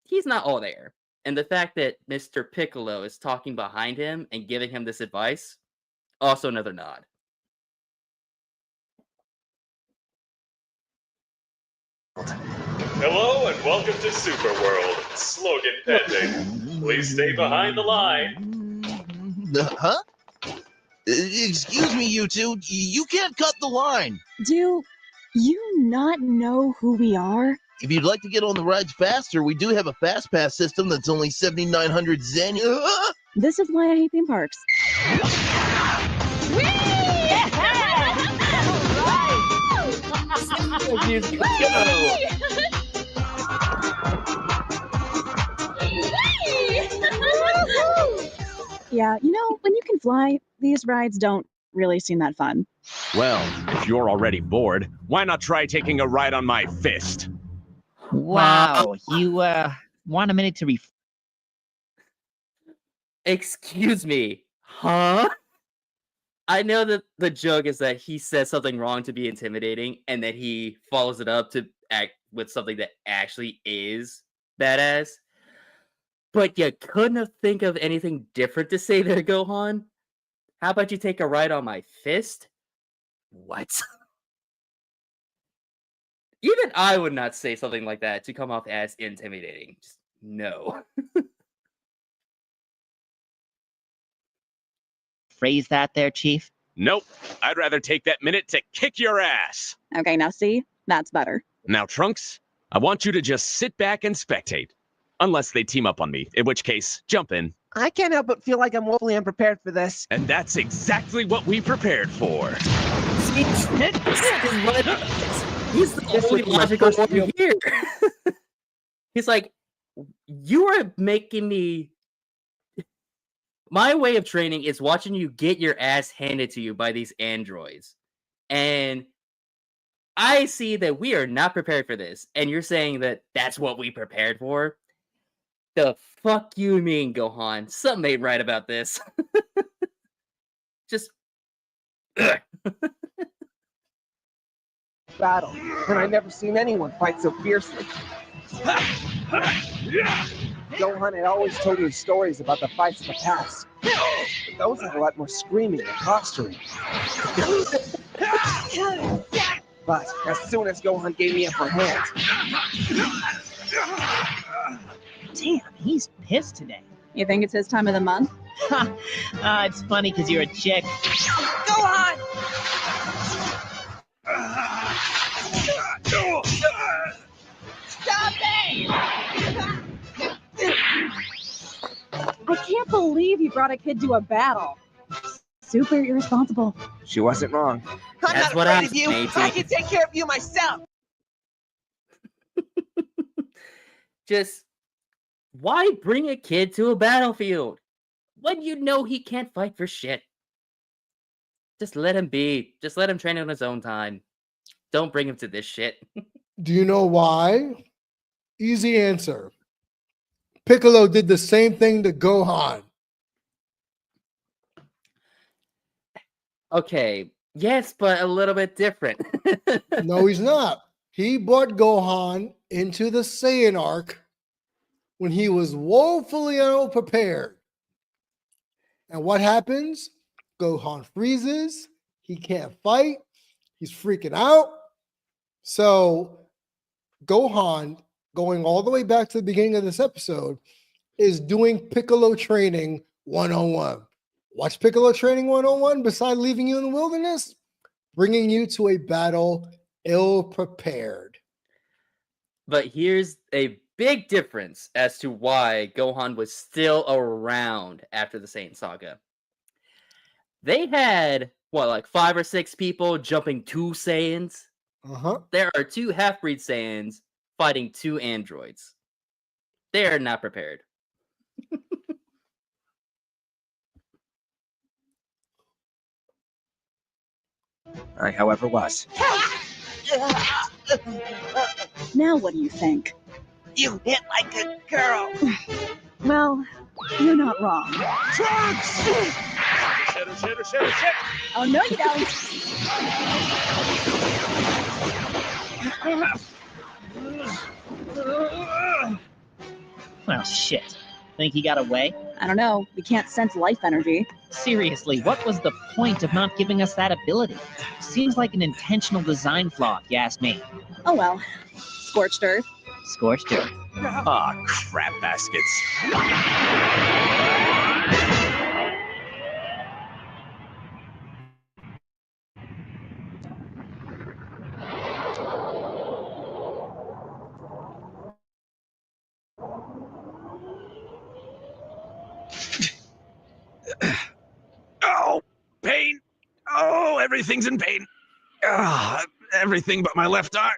he's not all there. And the fact that Mr. Piccolo is talking behind him and giving him this advice, also another nod. Hello and welcome to Superworld. Slogan pending. Please stay behind the line. Huh? Excuse me, you two. You can't cut the line. Do you not know who we are? If you'd like to get on the rides faster, we do have a fast pass system that's only 7,900 zen. This is why I hate theme parks. Yeah, you know, when you can fly, these rides don't really seem that fun. Well, if you're already bored, why not try taking a ride on my fist? Wow, you want a minute to Excuse me, huh? I know that the joke is that he says something wrong to be intimidating, and that he follows it up to act with something that actually is badass. But you couldn't think of anything different to say there, Gohan? How about you take a ride on my fist? What? Even I would not say something like that to come off as intimidating. Just, no. phrase that there, Chief? Nope. I'd rather take that minute to kick your ass. Okay, now see? That's better. Now, Trunks, I want you to just sit back and spectate. Unless they team up on me, in which case, jump in. I can't help but feel like I'm woefully unprepared for this. And that's exactly what we prepared for. He's the only logical one here. He's like, you are making me... My way of training is watching you get your ass handed to you by these androids. And I see that we are not prepared for this. And you're saying that that's what we prepared for? The fuck you mean, Gohan? Something ain't right about this. Just... Battle, and I've never seen anyone fight so fiercely. Gohan had always told me stories about the fights of the past. But those had a lot more screaming and posturing. But as soon as Gohan gave me upper hand... Damn, he's pissed today. You think it's his time of the month? It's funny because you're a chick. Go on! Stop it! I can't believe you brought a kid to a battle. Super irresponsible. She wasn't wrong. I'm That's not what afraid I'm of you. saying, I can take care of you myself. Just, why bring a kid to a battlefield when you know he can't fight for shit? Just let him be. Just let him train on his own time. Don't bring him to this shit. Do you know why? Easy answer. Piccolo did the same thing to Gohan. Okay. Yes, but a little bit different. No, he's not. He brought Gohan into the Saiyan arc when he was woefully unprepared. And what happens? Gohan freezes. He can't fight. He's freaking out. So Gohan, going all the way back to the beginning of this episode, is doing Piccolo training 101. What's Piccolo training 101 besides leaving you in the wilderness? Bringing you to a battle ill prepared. But here's a big difference as to why Gohan was still around after the Saiyan saga. They had, what, like 5 or 6 people jumping 2 Saiyans? Uh-huh. There are 2 half-breed Saiyans fighting 2 androids. They are not prepared. I, however, was. Now what do you think? You hit like a girl. Well, you're not wrong. Trunks! Shit. Oh, no, you don't. Well, shit. Think he got away? I don't know. We can't sense life energy. Seriously, what was the point of not giving us that ability? Seems like an intentional design flaw, if you ask me. Oh well. Scorched earth. Scorched earth. Aw, crap baskets. Oh, pain. Oh, everything's in pain. Everything but my left arm.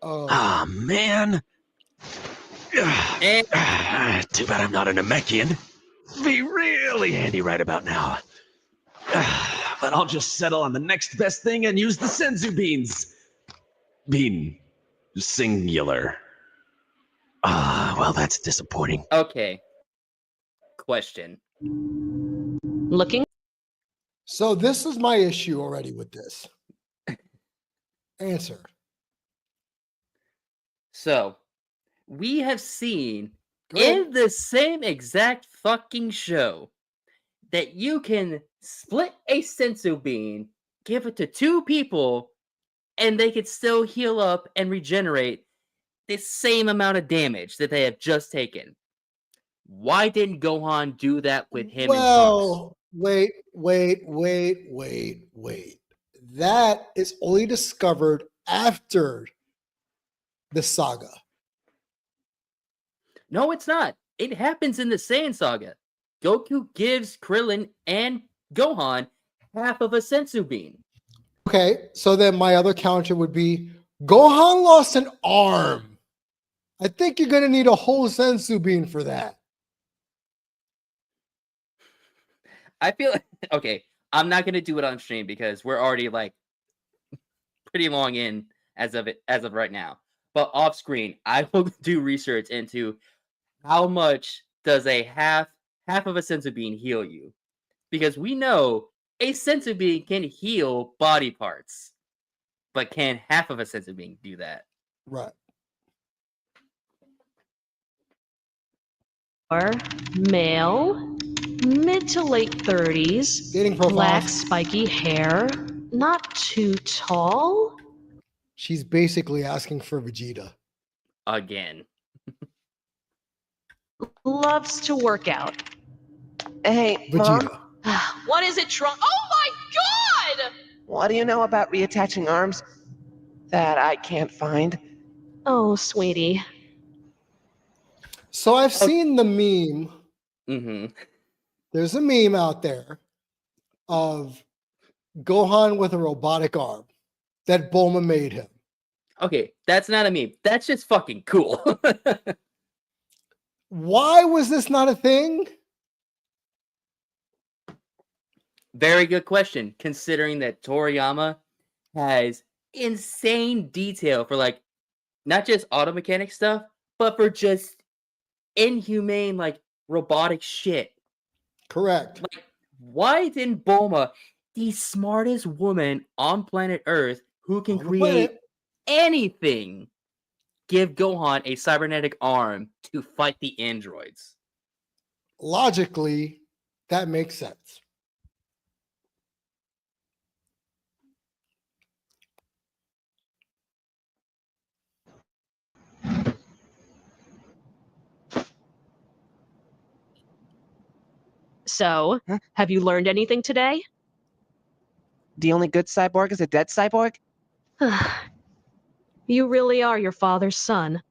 Oh, man. Too bad I'm not a Namekian. Be really handy right about now. But I'll just settle on the next best thing and use the senzu beans. Bean. Singular. Well, that's disappointing. Okay. Question. Looking. So this is my issue already with this. Answer. So, we have seen in the same exact fucking show that you can split a sensu bean, give it to 2 people, and they could still heal up and regenerate the same amount of damage that they have just taken. Why didn't Gohan do that with him and Trunks? Well, wait. That is only discovered after the saga. No, it's not. It happens in the Saiyan saga. Goku gives Krillin and Gohan half of a sensu bean. Okay, so then my other counter would be Gohan lost an arm. I think you're going to need a whole sensu bean for that. I feel okay. I'm not gonna do it on stream because we're already like pretty long in as of right now. But off screen, I will do research into how much does a half of a sensu bean heal you, because we know a sensu bean can heal body parts, but can half of a sensu bean do that? Right. Or male, mid to late 30s, Dating profiles. black spiky hair, not too tall. She's basically asking for Vegeta. Again. Loves to work out. Hey, Vegeta. Mom, What is it, Trunks? Oh my god! what do you know about reattaching arms that I can't find? Oh, sweetie. So I've seen the meme. Mm-hmm. There's a meme out there of Gohan with a robotic arm that Bulma made him. Okay, that's not a meme. That's just fucking cool. Why was this not a thing? Very good question, considering that Toriyama has insane detail for like not just auto mechanic stuff, but for just inhumane like robotic shit. Correct. Like, why didn't Bulma, the smartest woman on planet Earth who can On the create planet. anything, give Gohan a cybernetic arm to fight the androids? Logically, that makes sense. So, have you learned anything today? The only good cyborg is a dead cyborg? You really are your father's son.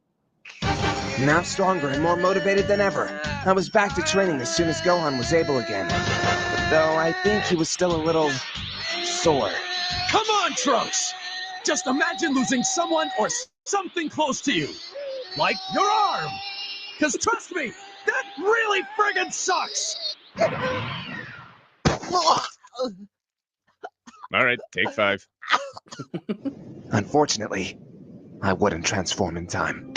Now stronger and more motivated than ever. I was back to training as soon as Gohan was able again. Though I think he was still a little sore. Come on, Trunks! Just imagine losing someone or something close to you. Like your arm! Because trust me, that really friggin' sucks! All right, take 5. Unfortunately, I wouldn't transform in time.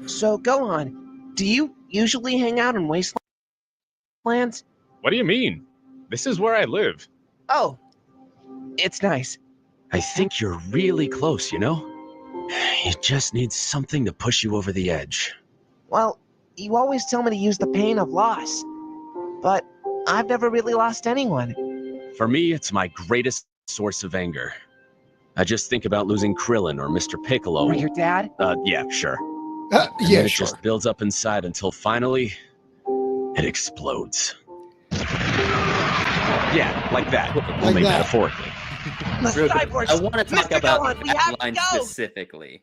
So, Gohan, do you usually hang out in wastelands? What do you mean? This is where I live. Oh, it's nice. I think you're really close, you know? You just need something to push you over the edge. Well, you always tell me to use the pain of loss. But I've never really lost anyone. For me, it's my greatest source of anger. I just think about losing Krillin or Mr. Piccolo. Or your dad? Yeah, sure. And Yeah, then it sure. just builds up inside until finally, it explodes. Yeah, like that. Only that. metaphorically. Real quick, I want to talk Mr. about Gohan, we that have to line go! specifically.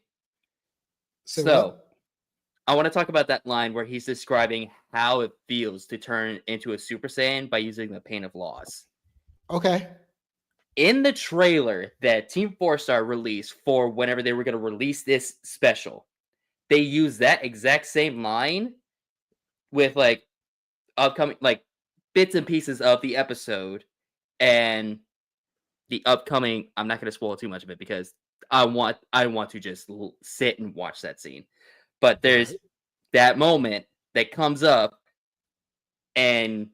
Say So, what? I want to talk about that line where he's describing how it feels to turn into a Super Saiyan by using the pain of loss. Okay. In the trailer that Team 4-Star released for whenever they were going to release this special, they used that exact same line with like upcoming like bits and pieces of the episode and the upcoming. I'm not going to spoil too much of it because I want to just sit and watch that scene. But there's that moment that comes up and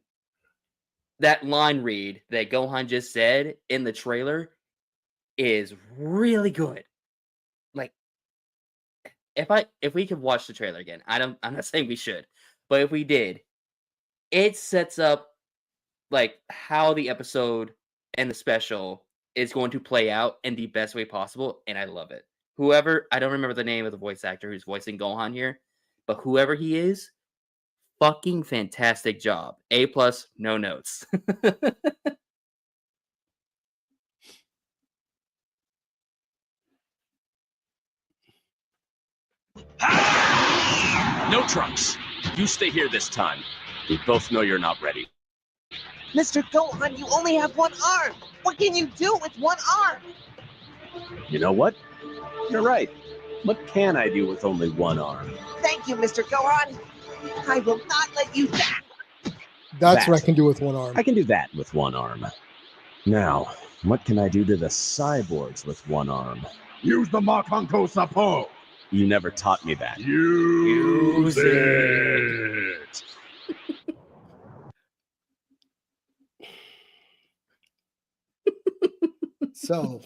that line read that Gohan just said in the trailer is really good. Like if we could watch the trailer again, I'm not saying we should, but if we did, it sets up like how the episode and the special is going to play out in the best way possible, and I love it. Whoever, I don't remember the name of the voice actor who's voicing Gohan here, but whoever he is, fucking fantastic job. A+, no notes. No Trunks. You stay here this time. We both know you're not ready. Mr. Gohan, you only have one arm! What can you do with one arm? You know what? You're right. What can I do with only one arm? Thank you, Mr. Gohan! I will not let you down! That's what I can do with one arm. I can do that with one arm. Now, what can I do to the cyborgs with one arm? Use the Makanko Sapo! You never taught me that. Use it! So,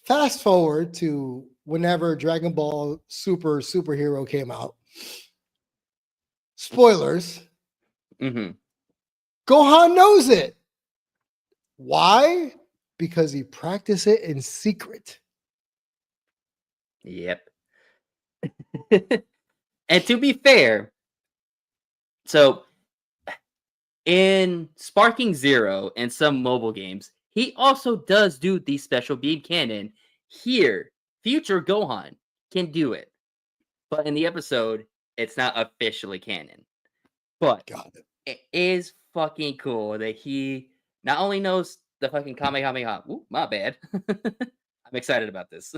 fast forward to whenever Dragon Ball Superhero came out. Spoilers. Mm-hmm. Gohan knows it. Why? Because he practiced it in secret. Yep. And to be fair, so in Sparking Zero and some mobile games, he also does do the special beam cannon. Here, future Gohan can do it. But in the episode, it's not officially canon. But it is fucking cool that he not only knows the fucking Kamehameha. Ooh, my bad. I'm excited about this.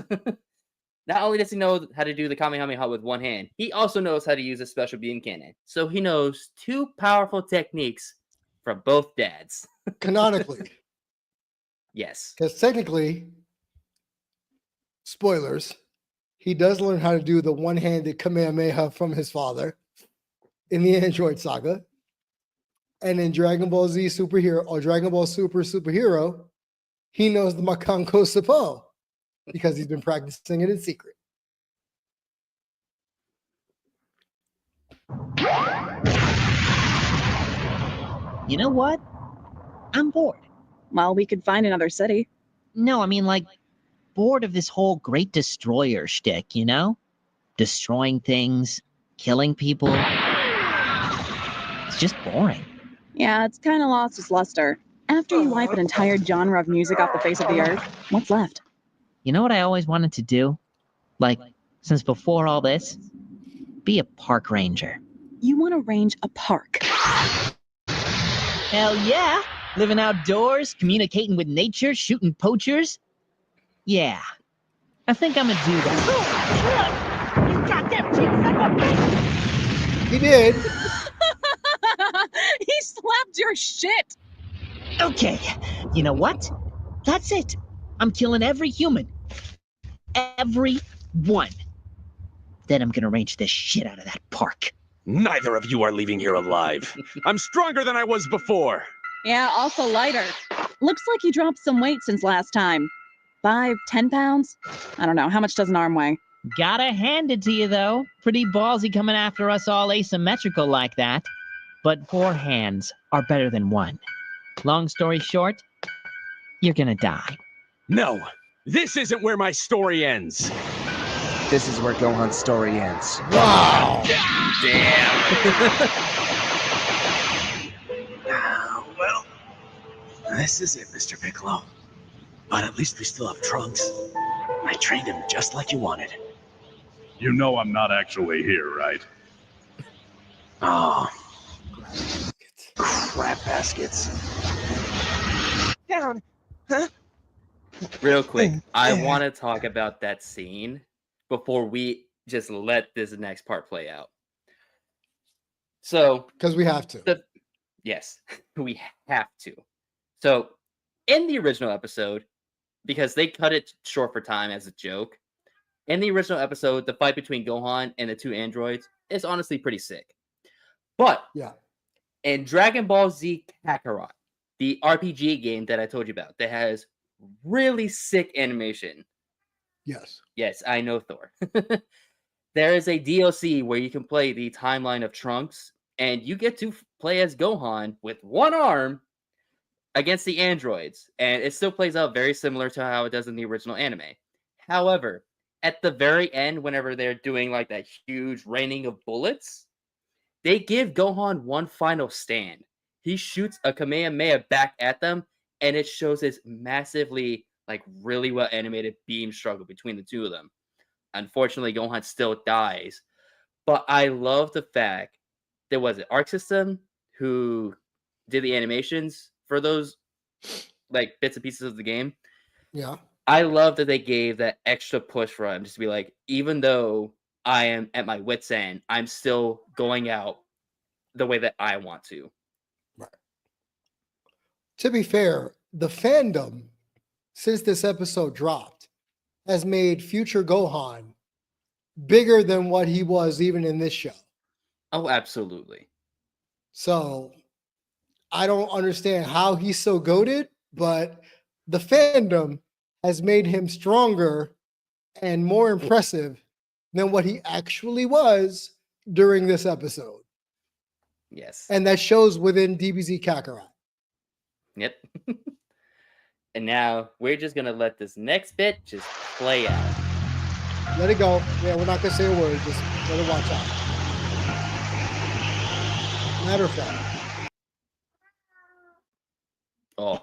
Not only does he know how to do the Kamehameha with one hand, he also knows how to use a special beam cannon. So he knows two powerful techniques from both dads. Canonically. Yes. Because technically, spoilers, he does learn how to do the one-handed Kamehameha from his father in the Android Saga. And in Dragon Ball Z Superhero or Dragon Ball Superhero, he knows the Makanko Sapo because he's been practicing it in secret. You know what? I'm bored. Well, we could find another city. No, I mean, like, bored of this whole Great Destroyer shtick, you know? Destroying things, killing people. It's just boring. Yeah, it's kind of lost its luster. After you wipe an entire genre of music off the face of the earth, what's left? You know what I always wanted to do? Like, since before all this? Be a park ranger. You want to range a park. Hell yeah! Living outdoors, communicating with nature, shooting poachers. Yeah. I think I'm gonna do that. You goddamn cheap son of a bitch! He did. He slapped your shit! Okay, you know what? That's it. I'm killing every human. Every one. Then I'm gonna range the shit out of that park. Neither of you are leaving here alive. I'm stronger than I was before. Yeah, also lighter. Looks like you dropped some weight since last time. 5, 10 pounds? I don't know. How much does an arm weigh? Gotta hand it to you, though. Pretty ballsy coming after us all asymmetrical like that. But 4 hands are better than 1. Long story short, you're gonna die. No, this isn't where my story ends. This is where Gohan's story ends. Wow. Well, this is it, Mr. Piccolo. But at least we still have Trunks. I trained him just like you wanted. You know I'm not actually here, right? Oh. Crap baskets. Down. Huh? Real quick, I want to talk about that scene before we just let this next part play out. So, because we have to. Yes, we have to. So, in the original episode, because they cut it short for time as a joke, in the original episode, the fight between Gohan and the 2 androids is honestly pretty sick. But yeah, in Dragon Ball Z Kakarot, the RPG game that I told you about, that has really sick animation. Yes. Yes, I know Thor. There is a DLC where you can play the timeline of Trunks, and you get to play as Gohan with 1 arm against the androids, and it still plays out very similar to how it does in the original anime. However, at the very end, whenever they're doing like that huge raining of bullets, they give Gohan one final stand. He shoots a Kamehameha back at them, and it shows this massively, like, really well animated beam struggle between the 2 of them. Unfortunately, Gohan still dies, but I love the fact there was an Arc System who did the animations for those like bits and pieces of the game. Yeah. I love that they gave that extra push for him, just to be like, even though I am at my wit's end, I'm still going out the way that I want to. Right. To be fair, the fandom, since this episode dropped, has made future Gohan bigger than what he was even in this show. Oh, absolutely. So I don't understand how he's so goated, but the fandom has made him stronger and more impressive than what he actually was during this episode. Yes. And that shows within DBZ Kakarot. Yep. And now we're just going to let this next bit just play out. Let it go. Yeah, we're not going to say a word. Just let it watch out. Matter of fact. Oh.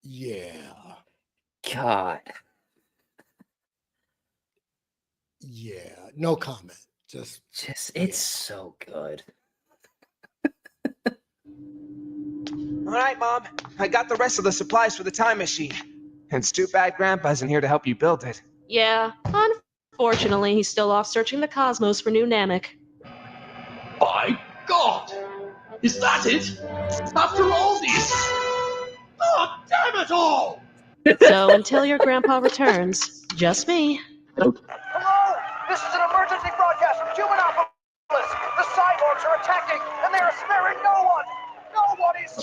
Yeah. God. Yeah. No comment. Just it's so good. All right, Mom. I got the rest of the supplies for the time machine. It's too bad Grandpa isn't here to help you build it. Yeah, unfortunately, he's still off searching the cosmos for new Namek. By God! Is that it? After all these... Oh, damn it all! So until your grandpa returns, just me. Hello? This is an emergency broadcast from Humanopolis. The cyborgs are attacking, and they are sparing no one. Nobody's...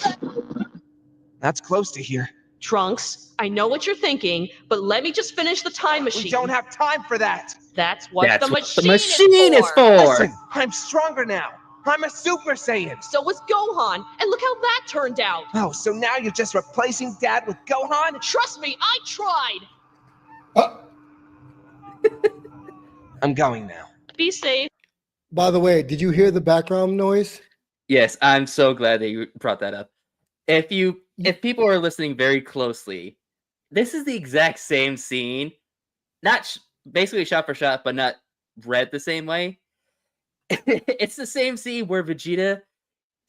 That's close to here. Trunks, I know what you're thinking, but let me just finish the time machine. We don't have time for that. That's what That's the what machine, the machine is for. Listen, I'm stronger now. I'm a Super Saiyan. So was Gohan, and look how that turned out. Oh, so now you're just replacing Dad with Gohan? Trust me, I tried. I'm going now. Be safe. By the way, did you hear the background noise? Yes, I'm so glad that you brought that up. If people are listening very closely, this is the exact same scene, not basically shot for shot, but not read the same way. It's the same scene where Vegeta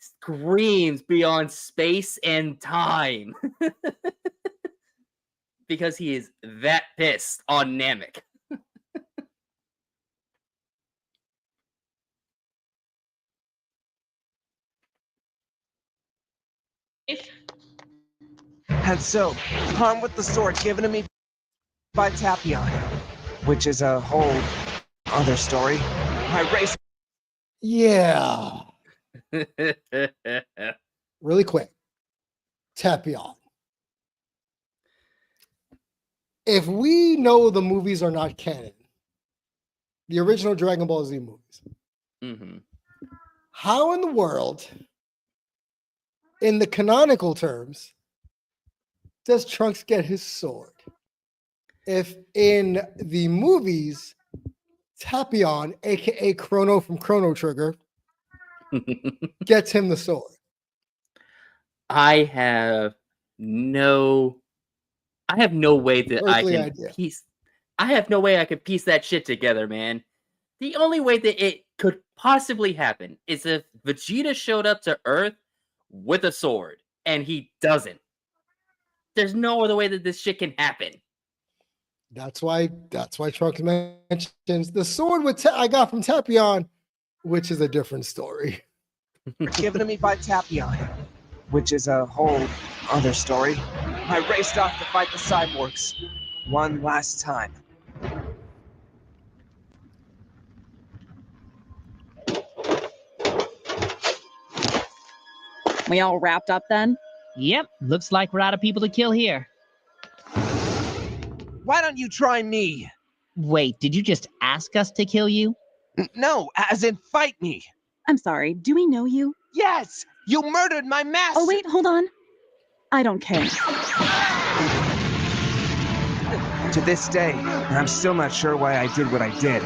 screams beyond space and time because he is that pissed on Namek. And so, armed with the sword given to me by Tapion, which is a whole other story, I race. Yeah. Really quick. Tapion. If we know the movies are not canon, the original Dragon Ball Z movies, how in the world, in the canonical terms, does Trunks get his sword? If in the movies, Tapion, aka Chrono from Chrono Trigger, gets him the sword. I have no way that I Earthly can idea. piece. I have no way I could piece that shit together, man. The only way that it could possibly happen is if Vegeta showed up to Earth with a sword, and he doesn't. There's no other way that this shit can happen. That's why Trunks mentions the sword I got from Tapion, which is a different story. Given to me by Tapion, which is a whole other story. I raced off to fight the cyborgs one last time. We all wrapped up then? Yep, looks like we're out of people to kill here. Why don't you try me? Wait, did you just ask us to kill you? No, as in fight me. I'm sorry, do we know you? Yes, you murdered my master. Oh, wait, hold on. I don't care. To this day, I'm still not sure why I did what I did.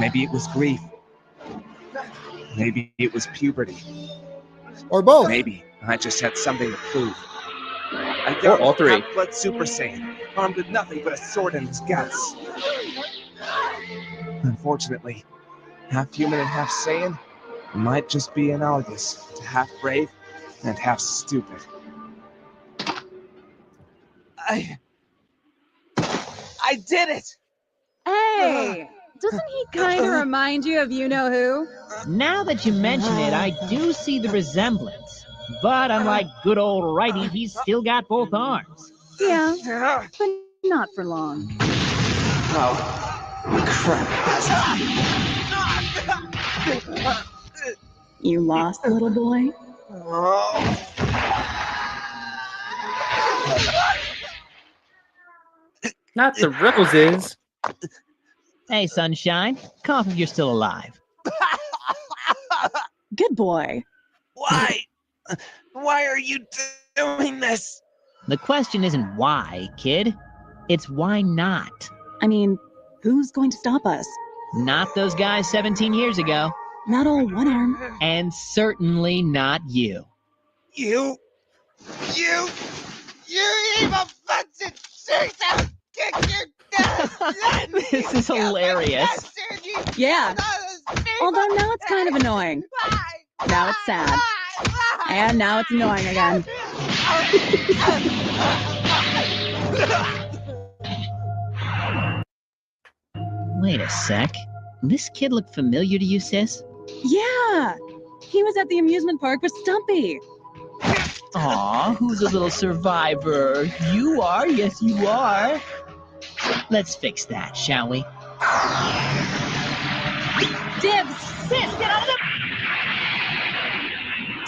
Maybe it was grief. Maybe it was puberty. Or both. Maybe I just had something to prove. I Or got all three. half-blood Super Saiyan, armed with nothing but a sword in his guts. Unfortunately, half human and half Saiyan might just be analogous to half brave and half stupid. I did it! Hey! Doesn't he kind of remind you of you-know-who? Now that you mention it, I do see the resemblance. But unlike good old Righty, he's still got both arms. Yeah, but not for long. Oh, crap. You lost, little boy? Not the roses. Hey, Sunshine, cough if you're still alive. Good boy. Why? Why are you doing this? The question isn't why, kid. It's why not. I mean, who's going to stop us? Not those guys 17 years ago. Not all one arm. And certainly not you. You You evil fucks and shakes! I'll kick your dad! This is hilarious. Yeah. Although now it's kind of annoying. Now it's sad. And now it's annoying again. Wait a sec. This kid look familiar to you, sis? Yeah. He was at the amusement park with Stumpy. Aw, who's a little survivor? You are, yes you are. Let's fix that, shall we? Dibs, sis, get out of the...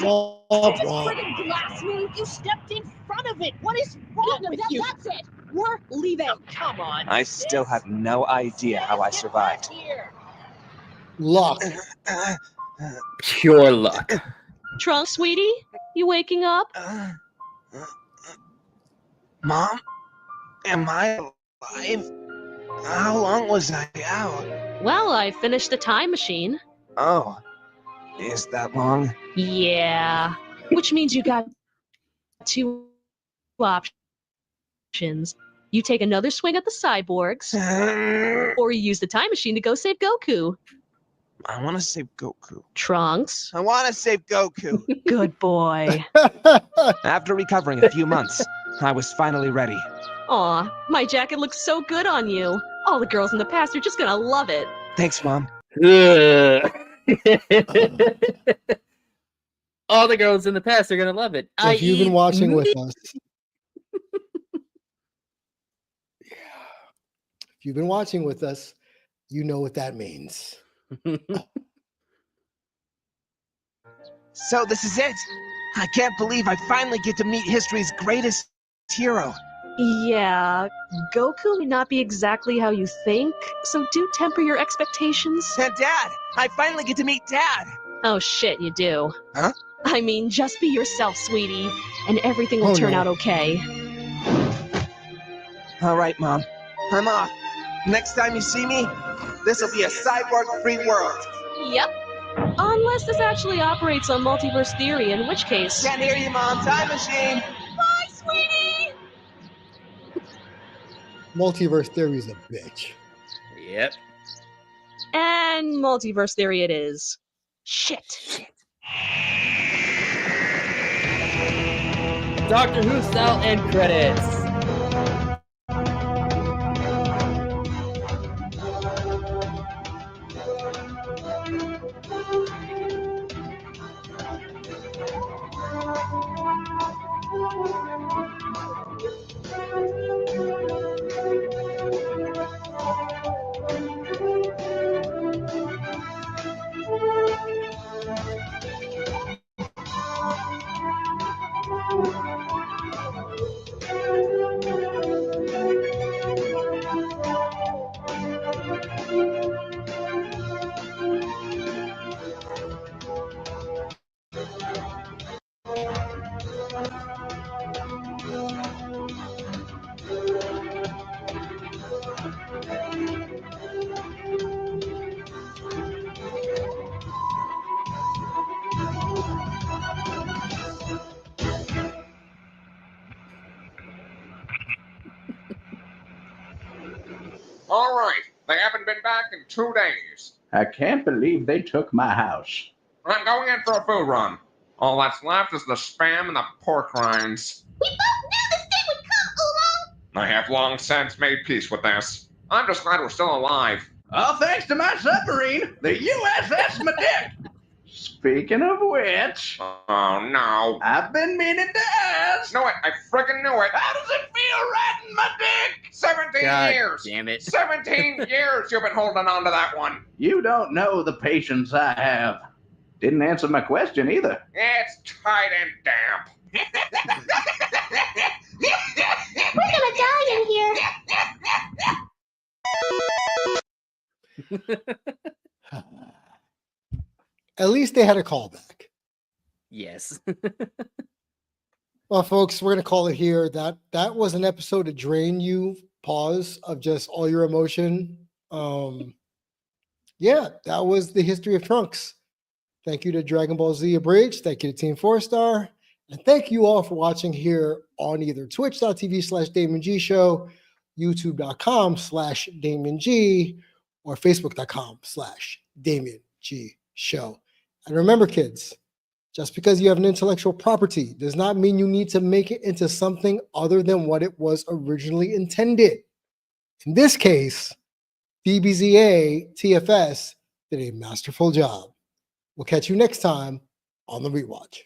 Womp, This womp. friggin' glass room, you stepped in front of it. What is wrong with you? That's it. We're leaving. Oh, come on. I still have no idea how I survived. Luck. Pure luck. Trunks, sweetie, you waking up? Mom? Am I alive? How long was I out? Well, I finished the time machine. Oh, is that long? Yeah. Which means you got two options. You take another swing at the cyborgs, or you use the time machine to go save Goku. I want to save Goku. Trunks. I want to save Goku. Good boy. After recovering a few months, I was finally ready. Aw, my jacket looks so good on you. All the girls in the past are just gonna love it. Thanks, Mom. All the girls in the past are gonna love it. If you've been watching with us, if you've been watching with us, you know what that means. So this is it. I can't believe I finally get to meet history's greatest hero. Yeah, Goku may not be exactly how you think, so do temper your expectations. And Dad! I finally get to meet Dad! Oh shit, you do. Huh? I mean, just be yourself, sweetie, and everything will turn out okay. All right, Mom. I'm off. Next time you see me, this'll be a cyborg-free world. Yep. Unless this actually operates on multiverse theory, in which case... Can't hear you, Mom. Time machine! Bye, sweetie! Multiverse theory is a bitch. Yep. And multiverse theory it is. Shit. Doctor Who style end credits. All right, they haven't been back in 2 days. I can't believe they took my house. I'm going in for a food run. All that's left is the spam and the pork rinds. We both knew this day would come, Oolong! I have long since made peace with this. I'm just glad we're still alive. All thanks to my submarine, the USS Medic. Speaking of which... Oh, no. I've been meaning to ask... Knew it! I friggin' knew it! How does it feel riding my dick? 17 God years! damn it. 17 years you've been holding on to that one! You don't know the patience I have. Didn't answer my question either. It's tight and damp. We're gonna die in here! At least they had a callback. Yes. Well, folks, we're gonna call it here. That was an episode to drain you, pause of just all your emotion. Yeah, that was the history of Trunks. Thank you to Dragon Ball Z Abridged. Thank you to Team 4 Star. And thank you all for watching here on either twitch.tv/Damon G Show, youtube.com/Damon G, or facebook.com/Damon G Show. And remember, kids, just because you have an intellectual property does not mean you need to make it into something other than what it was originally intended. In this case, DBZA TFS did a masterful job. We'll catch you next time on the rewatch.